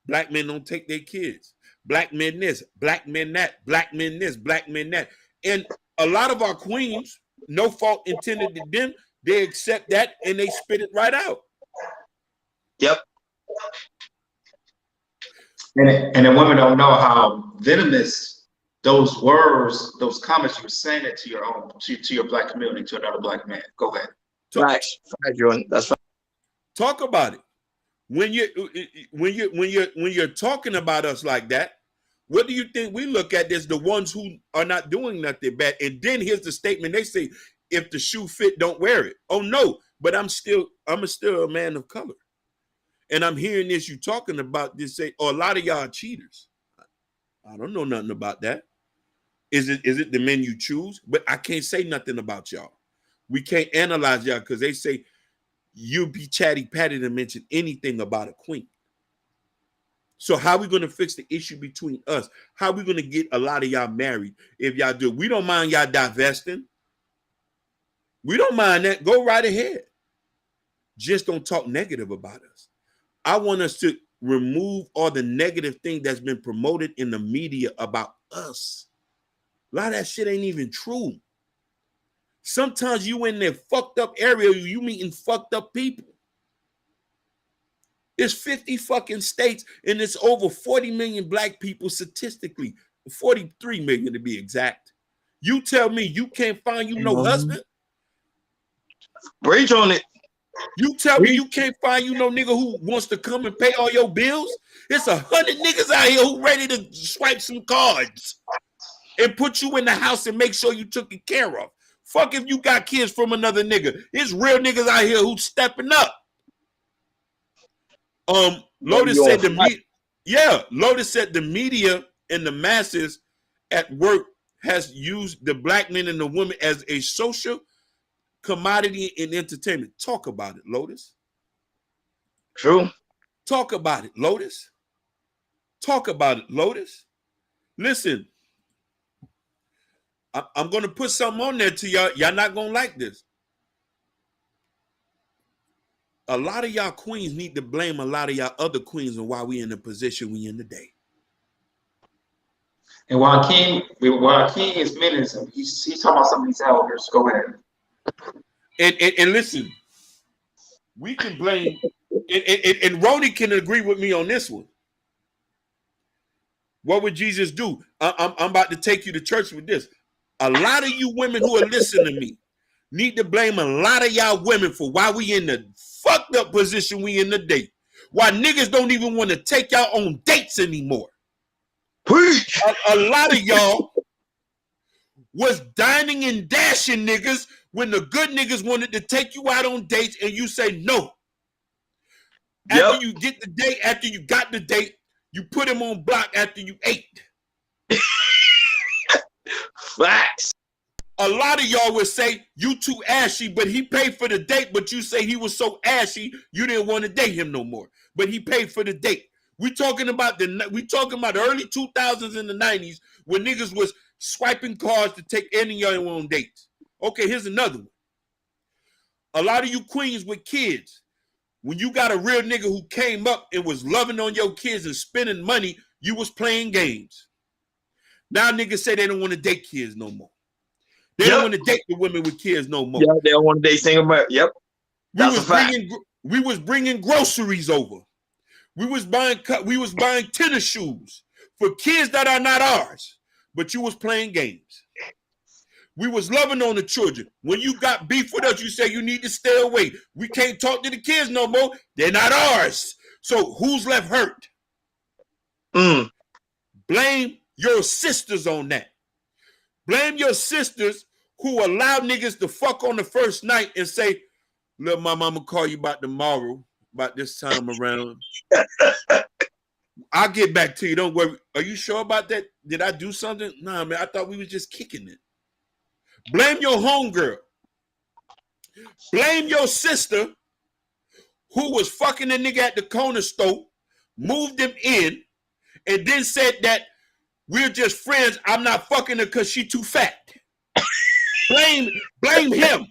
Speaker 2: black men don't take their kids, black men this, black men that, black men this, black men that. And a lot of our queens, no fault intended to them, they accept that and they spit it right out.
Speaker 1: Yep.
Speaker 3: And the women don't know how venomous those words, those comments you were saying it to your own, to your black community, to another black man. Go ahead.
Speaker 1: Facts, Jordan. That's fine.
Speaker 2: Talk about it. When you're talking about us like that, what do you think we look at as the ones who are not doing nothing bad? And then here's the statement they say: if the shoe fit, don't wear it. Oh no, but I'm still a man of color. And I'm hearing this, you talking about this, say, oh, a lot of y'all are cheaters. I don't know nothing about that. Is it the men you choose? But I can't say nothing about y'all. We can't analyze y'all because they say you be chatty patty to mention anything about a queen. So how are we going to fix the issue between us? How are we going to get a lot of y'all married if y'all do? We don't mind y'all divesting. We don't mind that. Go right ahead. Just don't talk negative about us. I want us to remove all the negative thing that's been promoted in the media about us. A lot of that shit ain't even true. Sometimes you in that fucked up area, you meeting fucked up people. It's 50 fucking states and it's over 40 million black people statistically, 43 million to be exact. You tell me you can't find you no husband?
Speaker 1: Breach on it.
Speaker 2: You tell me you can't find you no nigga who wants to come and pay all your bills? It's 100 niggas out here who ready to swipe some cards and put you in the house and make sure you took it care of. Fuck if you got kids from another nigga. It's real niggas out here who stepping up. Lotus said Lotus said the media and the masses at work has used the black men and the women as a social commodity in entertainment. Talk about it, Lotus.
Speaker 1: True.
Speaker 2: Talk about it, Lotus. Talk about it, Lotus. Listen, I'm going to put something on there to y'all. Y'all not going to like this. A lot of y'all queens need to blame a lot of y'all other queens on why we in the position we in today.
Speaker 3: And while King is menacing, he's talking about some of these elders. Go ahead.
Speaker 2: And listen, we can blame, and Roni can agree with me on this one. What would Jesus do? I'm about to take you to church with this. A lot of you women who are listening to me need to blame a lot of y'all women for why we in the fucked up position we in today. Why niggas don't even want to take y'all on dates anymore. A lot of y'all was dining and dashing niggas when the good niggas wanted to take you out on dates and you say no. After you get the date, after you got the date, you put him on block after you ate.
Speaker 1: Facts.
Speaker 2: A lot of y'all would say you too ashy, but he paid for the date, but you say he was so ashy you didn't want to date him no more. But he paid for the date. We talking about the early 2000s and the 90s when niggas was swiping cards to take any of your own dates. Okay, here's another one. A lot of you queens with kids, when you got a real nigga who came up and was loving on your kids and spending money, you was playing games. Now niggas say they don't want to date kids no more. They don't want to date the women with kids no more.
Speaker 1: Yeah, they don't want to date single men. Yep.
Speaker 2: We was bringing groceries over. We was buying tennis shoes for kids that are not ours. but you was playing games. We was loving on the children. When you got beef with us, you say you need to stay away. We can't talk to the kids no more. They're not ours. So who's left hurt? Blame your sisters on that. Blame your sisters who allow niggas to fuck on the first night and say, look, my mama call you about tomorrow, about this time around. I'll get back to you. Don't worry. Are you sure about that? Did I do something? Nah, man. I thought we was just kicking it. Blame your homegirl. Blame your sister who was fucking the nigga at the corner store, moved him in, and then said that we're just friends. I'm not fucking her because she too fat. Blame him.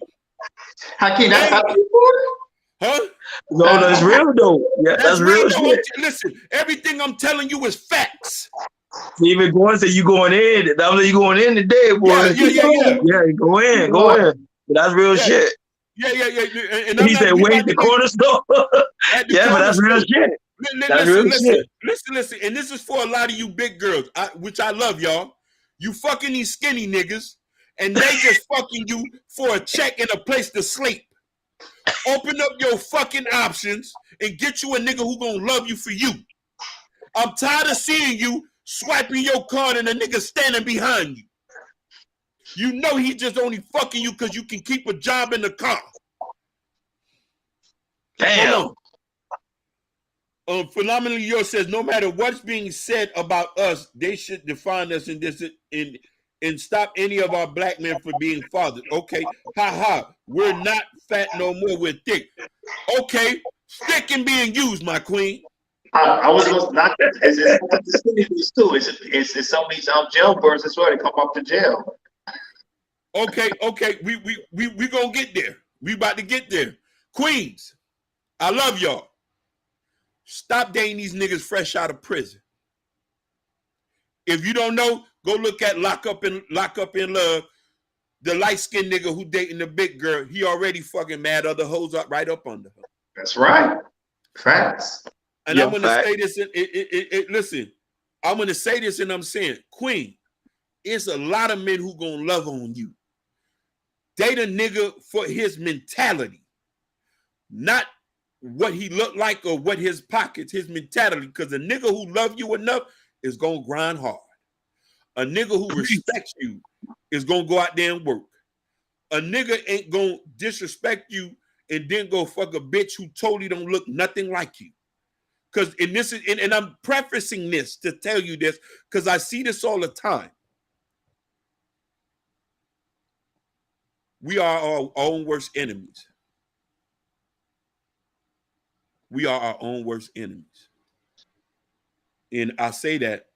Speaker 3: Hakeem, that's how
Speaker 2: Huh?
Speaker 1: No, that's real though. Yeah, that's real shit.
Speaker 2: Listen, everything I'm telling you is facts.
Speaker 1: Even going say you going in. That was you going in today, boy. Yeah, go in. But that's real shit.
Speaker 2: Yeah. And
Speaker 1: he said, wait, the corner store. Yeah, but that's real shit. Listen. And this is for a lot of you big girls, which I love, y'all. You fucking these skinny niggas, and they just fucking you for a check and a place to sleep. Open up your fucking options and get you a nigga who gonna love you for you. I'm tired of seeing you swiping your card and a nigga standing behind you. You know he just only fucking you because you can keep a job in the car. Damn.
Speaker 2: Phenomenally Yours says, no matter what's being said about us, they should define us in this and stop any of our black men from being fathers. Okay, we're not fat no more, we're thick. Okay, thick and being used, my queen.
Speaker 3: I was going to not it's too. It's some of these jailbirds as well. They come up to jail.
Speaker 2: Okay, we gonna get there. We about to get there. Queens, I love y'all. Stop dating these niggas fresh out of prison. If you don't know, go look at Lock Up in Love. The light-skinned nigga who dating the big girl, he already fucking mad other hoes up right up under her.
Speaker 3: That's right. Facts.
Speaker 2: And I'm gonna say this. Listen, I'm gonna say this, and I'm saying, Queen, it's a lot of men who gonna love on you. Date a nigga for his mentality, not what he look like or what his pockets, his mentality. Because a nigga who love you enough is gonna grind hard. A nigga who respects you is gonna go out there and work. A nigga ain't gonna disrespect you and then go fuck a bitch who totally don't look nothing like you. Because and I'm prefacing this to tell you this because I see this all the time. We are our own worst enemies. We are our own worst enemies. And I say that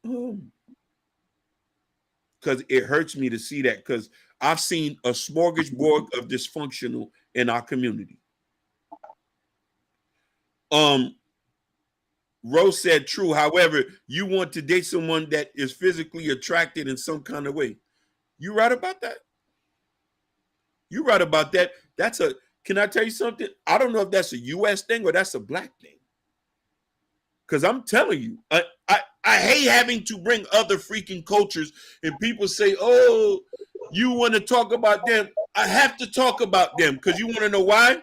Speaker 2: because it hurts me to see that, because I've seen a smorgasbord of dysfunctional in our community. Rose said true. However, you want to date someone that is physically attracted in some kind of way. You right about that? You right about that. Can I tell you something? I don't know if that's a U.S. thing or that's a black thing. Because I'm telling you, I hate having to bring other freaking cultures and people say, oh, you want to talk about them. I have to talk about them because you want to know why?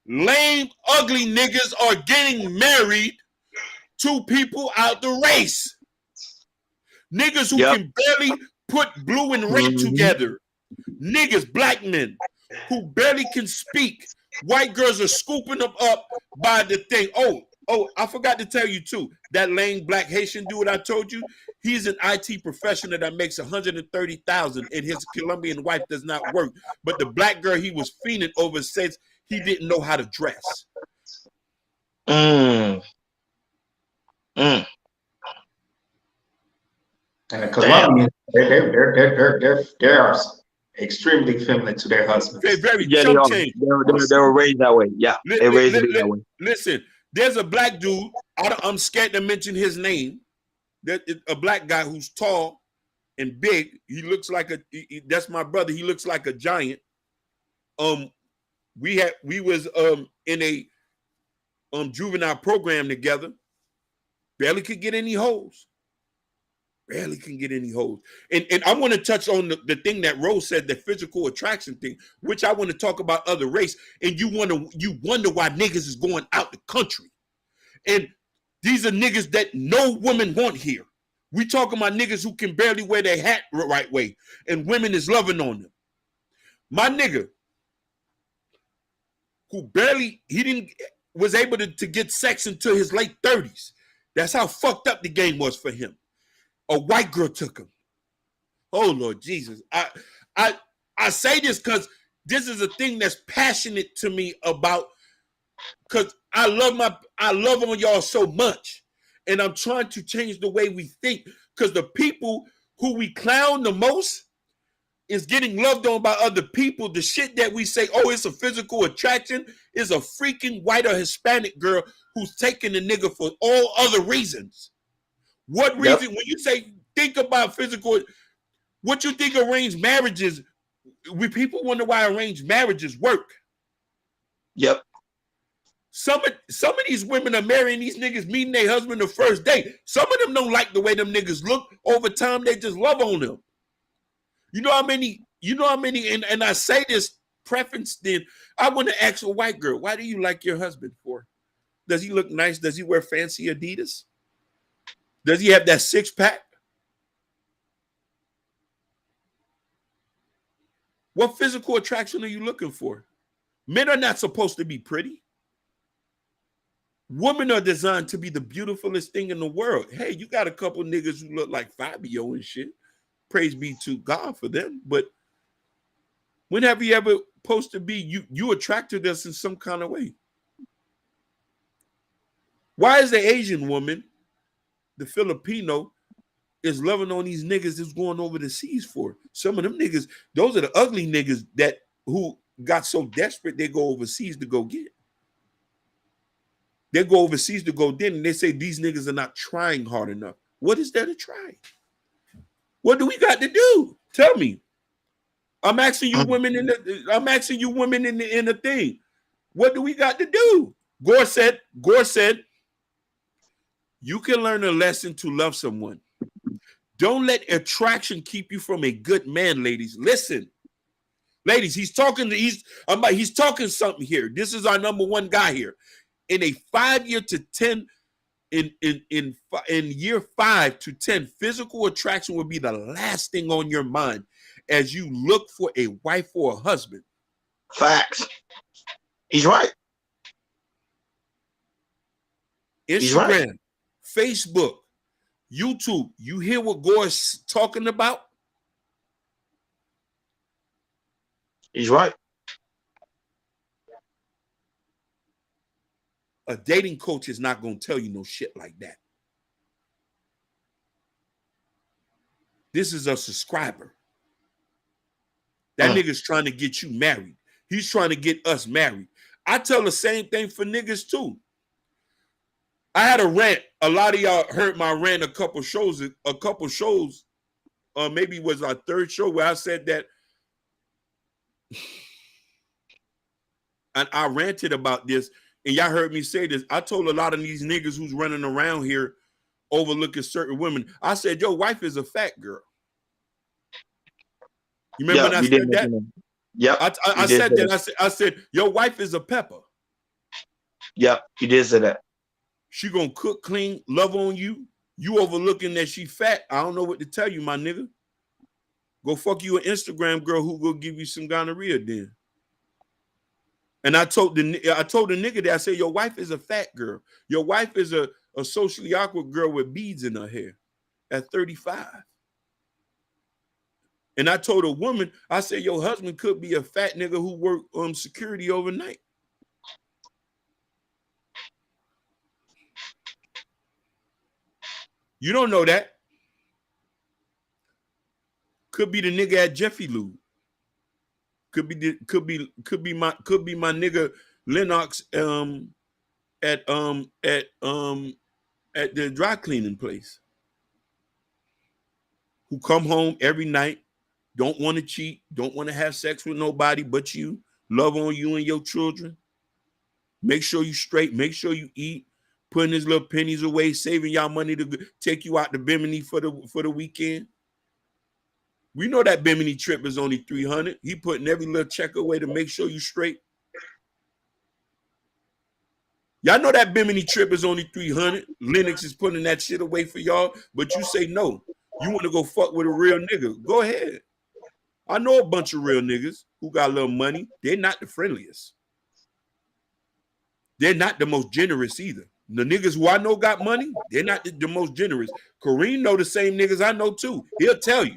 Speaker 2: Lame, ugly niggas are getting married to people out the race. Niggas who can barely put blue and red together. Niggas, black men, who barely can speak. White girls are scooping them up by the thing. Oh, I forgot to tell you too. That lame black Haitian dude I told you, he's an IT professional that makes $130,000 and his Colombian wife does not work. But the black girl he was fiending over says he didn't know how to dress.
Speaker 3: And the Colombians, they are extremely feminine to their husbands.
Speaker 2: Very
Speaker 1: they were raised that way. Yeah, they raised that way.
Speaker 2: Listen, there's a black dude. I'm scared to mention his name. That a black guy who's tall and big. He looks like that's my brother. He looks like a giant. We was in a juvenile program together. Barely could get any hoes. barely can get any hoes. And I want to touch on the thing that Rose said, the physical attraction thing, which I want to talk about other race. And you wonder why niggas is going out the country. And these are niggas that no women want here. We talking about niggas who can barely wear their hat the right way, and women is loving on them. My nigga, who was able to get sex until his late 30s. That's how fucked up the game was for him. A white girl took him. Oh Lord Jesus. I say this because this is a thing that's passionate to me about, because I love on y'all so much. And I'm trying to change the way we think, because the people who we clown the most is getting loved on by other people. The shit that we say, oh, it's a physical attraction, is a freaking white or Hispanic girl who's taking the nigga for all other reasons. What reason? When you say think about physical, what you think arranged marriages? People wonder why arranged marriages work.
Speaker 1: Yep.
Speaker 2: Some of these women are marrying these niggas, meeting their husband the first day. Some of them don't like the way them niggas look. Over time, they just love on them. You know how many, and I say this preference, then I want to ask a white girl, why do you like your husband for? Does he look nice? Does he wear fancy Adidas? Does he have that six-pack? What physical attraction are you looking for? Men are not supposed to be pretty. Women are designed to be the beautifulest thing in the world. Hey, you got a couple niggas who look like Fabio and shit. Praise be to God for them. But when have you ever supposed to be, you attracted us in some kind of way? Why is the Asian woman, the Filipino, is loving on these niggas that's going over the seas for? Some of them niggas, those are the ugly niggas who got so desperate they go overseas to go get. They go overseas to go then, and they say these niggas are not trying hard enough. What is there to try? What do we got to do? Tell me. I'm asking you women in the thing. What do we got to do? Gore said, you can learn a lesson to love someone. Don't let attraction keep you from a good man, ladies. Listen. Ladies, he's talking something here. This is our number one guy here. In a 5 year to 10, in year 5 to 10, physical attraction will be the last thing on your mind as you look for a wife or a husband.
Speaker 1: Facts. He's right.
Speaker 2: Instagram,
Speaker 1: He's right.
Speaker 2: Facebook, YouTube. You hear what Gore's talking about?
Speaker 1: He's right.
Speaker 2: A dating coach is not going to tell you no shit like that. This is a subscriber. That nigga's trying to get you married. He's trying to get us married. I tell the same thing for niggas too. I had a rant. A lot of y'all heard my rant a couple shows. Maybe it was our third show where I said that. And I ranted about this. And y'all heard me say this. I told a lot of these niggas who's running around here overlooking certain women. I said, your wife is a fat girl. You remember when I said that?
Speaker 1: Yep.
Speaker 2: I said that. I said, your wife is a pepper.
Speaker 1: Yep, you did say that.
Speaker 2: She gonna cook, clean, love on you. You overlooking that she fat. I don't know what to tell you, my nigga. Go fuck you an Instagram girl who will give you some gonorrhea then. And I told the nigga that, I said, your wife is a fat girl. Your wife is a socially awkward girl with beads in her hair at 35. And I told a woman, I said, your husband could be a fat nigga who worked security overnight. You don't know that. Could be the nigga at Jiffy Lube. Could be my nigga Lennox at the dry cleaning place, who come home every night, don't want to cheat, don't want to have sex with nobody but you, love on you and your children, make sure you straight, make sure you eat, putting his little pennies away, saving y'all money to take you out to Bimini for the weekend. We know that Bimini trip is only $300. He putting every little check away to make sure you straight. Y'all know that Bimini trip is only $300. Lennox is putting that shit away for y'all, but you say no. You want to go fuck with a real nigga. Go ahead. I know a bunch of real niggas who got a little money. They're not the friendliest. They're not the most generous either. The niggas who I know got money, they're not the most generous. Kareem know the same niggas I know too. He'll tell you.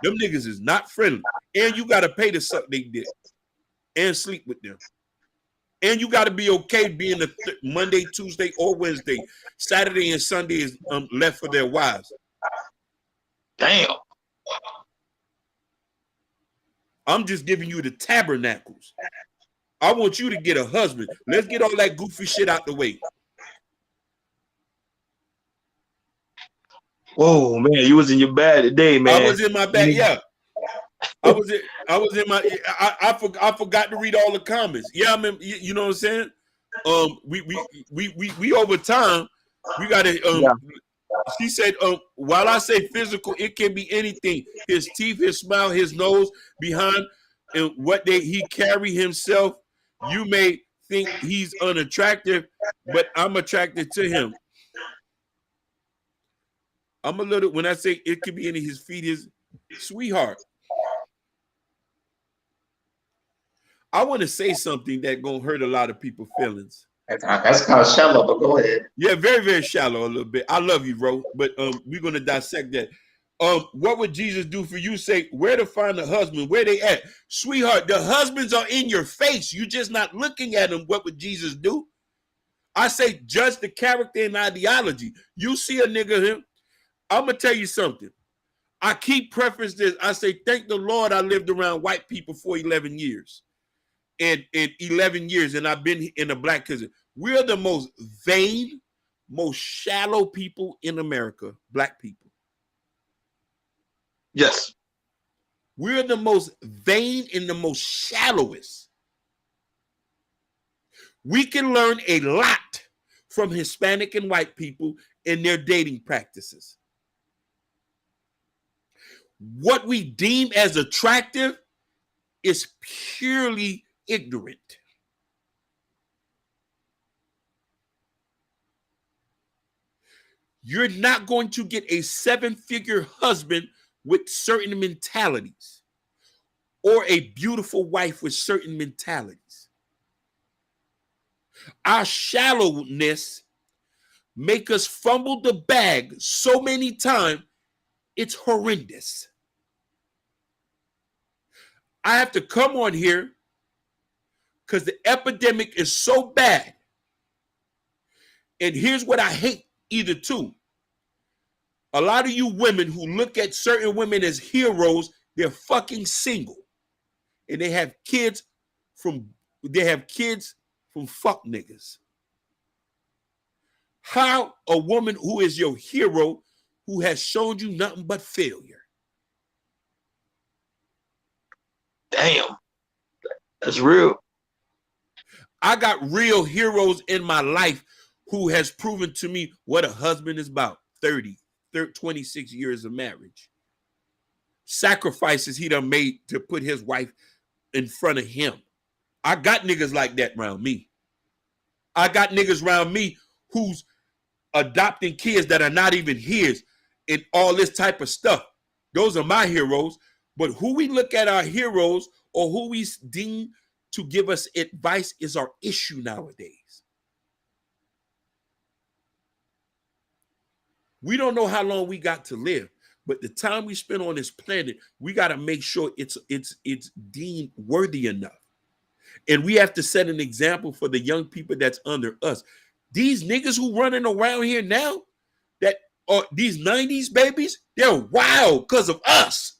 Speaker 2: Them niggas is not friendly. And you got to pay to suck they dick and sleep with them. And you got to be okay being a Monday, Tuesday, or Wednesday. Saturday and Sunday is left for their wives.
Speaker 1: Damn.
Speaker 2: I'm just giving you the tabernacles. I want you to get a husband. Let's get all that goofy shit out the way.
Speaker 1: Whoa, man, you was in your bag today, man.
Speaker 2: I was in my bag, yeah. I was in my. I forgot to read all the comments. Yeah, I mean, you know what I'm saying. We over time. We got to.
Speaker 1: Yeah.
Speaker 2: She said, while I say physical, it can be anything. His teeth, his smile, his nose, behind, and what he carry himself. You may think he's unattractive, but I'm attracted to him. I'm a little. When I say it could be any his feet, his sweetheart. I want to say something that gonna hurt a lot of people's feelings.
Speaker 3: That's kind of shallow, but go ahead.
Speaker 2: Yeah, very, very shallow a little bit. I love you, bro, but we're gonna dissect that. What would Jesus do for you? Say, where to find a husband? Where they at? Sweetheart, the husbands are in your face. You're just not looking at them. What would Jesus do? I say, judge the character and ideology. You see a nigga here. I'm gonna tell you something. I keep preface this. I say, thank the Lord I lived around white people for 11 years. And in 11 years, and I've been in a black cousin. We're the most vain, most shallow people in America, black people.
Speaker 1: Yes.
Speaker 2: We're the most vain and the most shallowest. We can learn a lot from Hispanic and white people in their dating practices. What we deem as attractive is purely ignorant. You're not going to get a 7-figure husband with certain mentalities or a beautiful wife with certain mentalities. Our shallowness make us fumble the bag so many times, it's horrendous. I have to come on here because the epidemic is so bad. And here's what I hate either too. A lot of you women who look at certain women as heroes, they're fucking single. And they have kids from fuck niggas. How a woman who is your hero, who has shown you nothing but failure.
Speaker 1: Damn. That's real.
Speaker 2: I got real heroes in my life who has proven to me what a husband is about. 26 years of marriage. Sacrifices he done made to put his wife in front of him. I got niggas like that around me. I got niggas around me who's adopting kids that are not even his and all this type of stuff. Those are my heroes. But who we look at our heroes or who we deem to give us advice is our issue nowadays. We don't know how long we got to live, but the time we spend on this planet, we got to make sure it's deemed worthy enough. And we have to set an example for the young people that's under us. These niggas who running around here now, that are these 90s babies, they're wild because of us.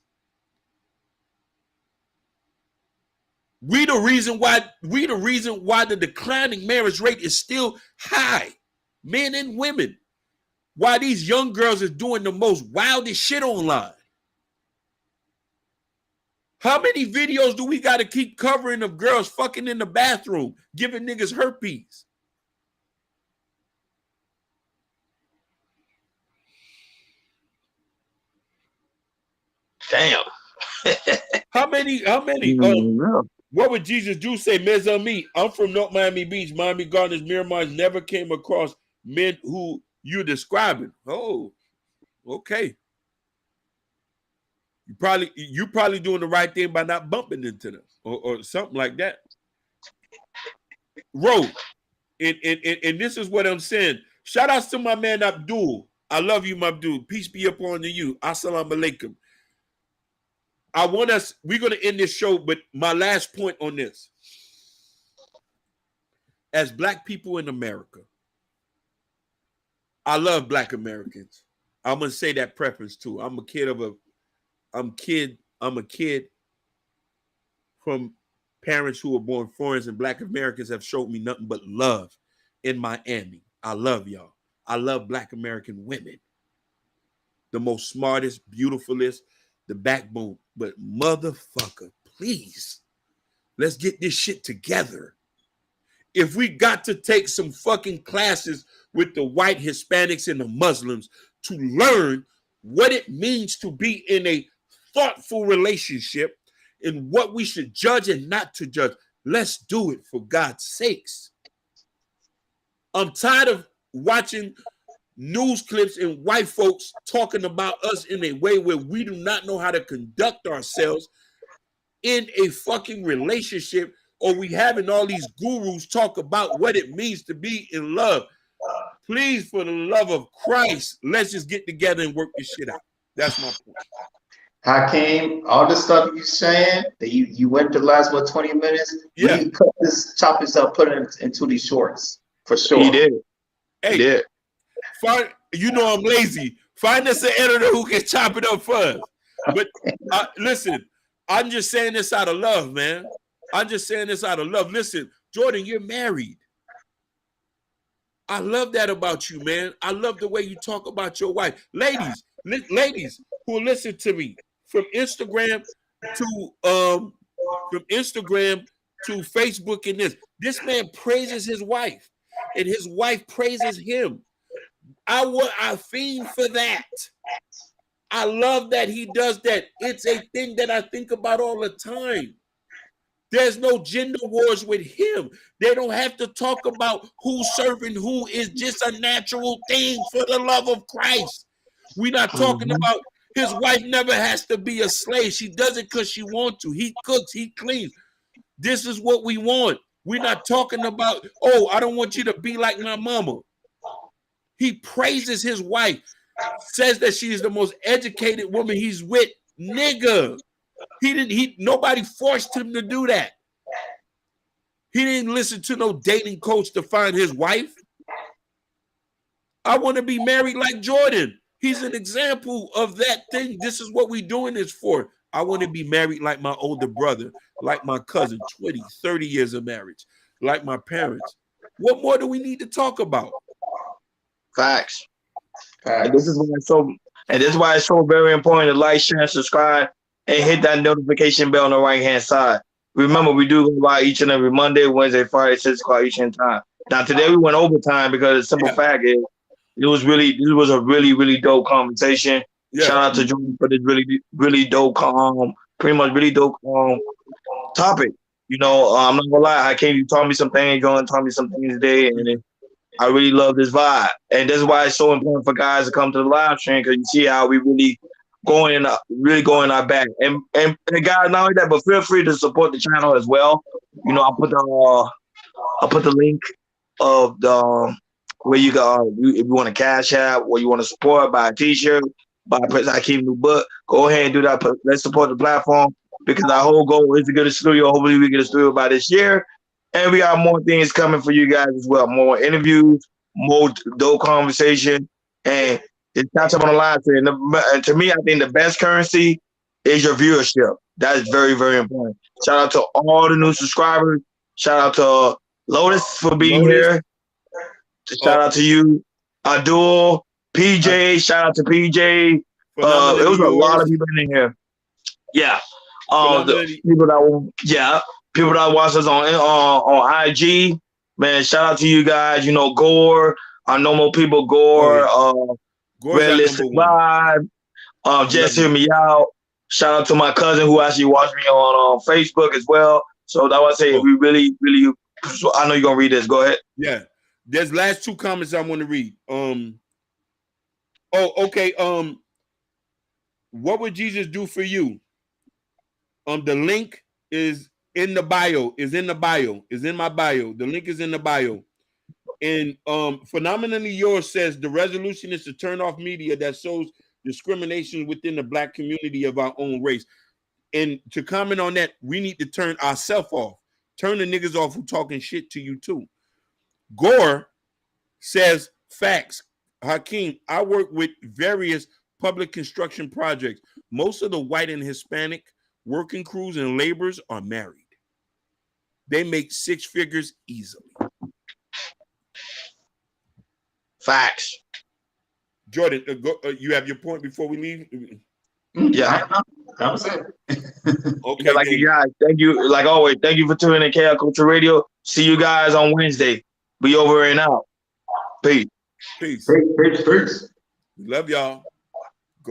Speaker 2: We the reason why the declining marriage rate is still high, men and women. Why these young girls is doing the most wildest shit online. How many videos do we got to keep covering of girls fucking in the bathroom, giving niggas herpes?
Speaker 1: Damn.
Speaker 2: How many? What would Jesus do? Say, "Mes amis, I'm from North Miami Beach, Miami Gardens, Miramar. Never came across men who you're describing." Oh, okay. You probably doing the right thing by not bumping into them or something like that. Ro, and this is what I'm saying. Shout outs to my man Abdul. I love you, my dude. Peace be upon you. Assalamu alaikum. We're going to end this show, but my last point on this. As Black people in America, I love Black Americans. I'm going to say that preference too. I'm a kid from parents who were born foreigners, and Black Americans have showed me nothing but love in Miami. I love y'all. I love Black American women. The most smartest, beautifulest, the backbone. But motherfucker, please, let's get this shit together. If we got to take some fucking classes with the white Hispanics and the Muslims to learn what it means to be in a thoughtful relationship and what we should judge and not to judge, let's do it for God's sakes. I'm tired of watching news clips and white folks talking about us in a way where we do not know how to conduct ourselves in a fucking relationship, or we having all these gurus talk about what it means to be in love. Please, for the love of Christ, let's just get together and work this shit out. That's my point.
Speaker 3: Hakeem, all the stuff you saying that you went the last 20 minutes.
Speaker 2: Yeah,
Speaker 3: you chop this up, put it into these shorts for sure.
Speaker 1: He did.
Speaker 2: Hey,
Speaker 1: He did.
Speaker 2: you know I'm lazy. Find us an editor who can chop it up first. But listen, I'm just saying this out of love, man. I'm just saying this out of love. Listen, Jordan, you're married. I love that about you, man. I love the way you talk about your wife. Ladies who listen to me, from Instagram to Facebook and this man praises his wife and his wife praises him. I fiend for that. I love that he does that. It's a thing that I think about all the time. There's no gender wars with him. They don't have to talk about who's serving who. Is just a natural thing for the love of Christ. We're not talking about his wife never has to be a slave. She does it because she wants to. He cooks, he cleans. This is what we want. We're not talking about, oh, I don't want you to be like my mama. He praises his wife, says that she is the most educated woman he's with. Nigga. Nobody forced him to do that. He didn't listen to no dating coach to find his wife. I want to be married like Jordan. He's an example of that thing. This is what we're doing this for. I want to be married like my older brother, like my cousin, 20, 30 years of marriage, like my parents. What more do we need to talk about?
Speaker 1: Facts. And this is why it's so very important to like, share, and subscribe, and hit that notification bell on the right-hand side. Remember, we do go live each and every Monday, Wednesday, Friday, 6 o'clock each and time. Now, today we went overtime because the simple fact is, this was a really, really dope conversation. Yeah. Shout out to Jordan for this really, really dope, really dope topic. You know, I'm not gonna lie, you taught me some things, Jordan taught me some things today, and I really love this vibe. And this is why it's so important for guys to come to the live stream, because you see how we really going our back. And guys, not only that, but feel free to support the channel as well. You know, I'll put the link of the where you go if you want to cash app or you want to support, buy a t-shirt, buy a Prince Hakeem new book. Go ahead and do that. Let's support the platform, because our whole goal is to get a studio. Hopefully we get a studio by this year. And we got more things coming for you guys as well. More interviews, more dope conversation, and it's not up on the live stream. And to me, I think the best currency is your viewership. That is very, very important. Shout out to all the new subscribers. Shout out to Lotus for being here. Shout out to you, Abdul, PJ. Shout out to PJ. It was a lot of people in here. Yeah. The people that watch us on IG. Man, shout out to you guys. You know, Gore, our normal people, Gore, Red Listed Vibe, Just Hear Me Out. Shout out to my cousin who actually watched me on Facebook as well. So that was say we really. So I know you're gonna read this. Go ahead.
Speaker 2: Yeah, there's last two comments I want to read. Okay. What would Jesus do for you? The link is in the bio. Is in my bio. The link is in the bio. And Phenomenally Yours says the resolution is to turn off media that shows discrimination within the Black community of our own race. And to comment on that, we need to turn ourselves off. Turn the niggas off who talking shit to you too. Gore says facts. Hakeem, I work with various public construction projects. Most of the white and Hispanic working crews and laborers are married. They make 6 figures easily.
Speaker 1: Facts.
Speaker 2: Jordan, you have your point before we leave?
Speaker 1: Yeah.
Speaker 3: That was it.
Speaker 2: Okay.
Speaker 1: Like you guys, thank you. Like always, thank you for tuning in KL Culture Radio. See you guys on Wednesday. Be over and out. Peace.
Speaker 2: Peace.
Speaker 3: Peace.
Speaker 2: Love y'all.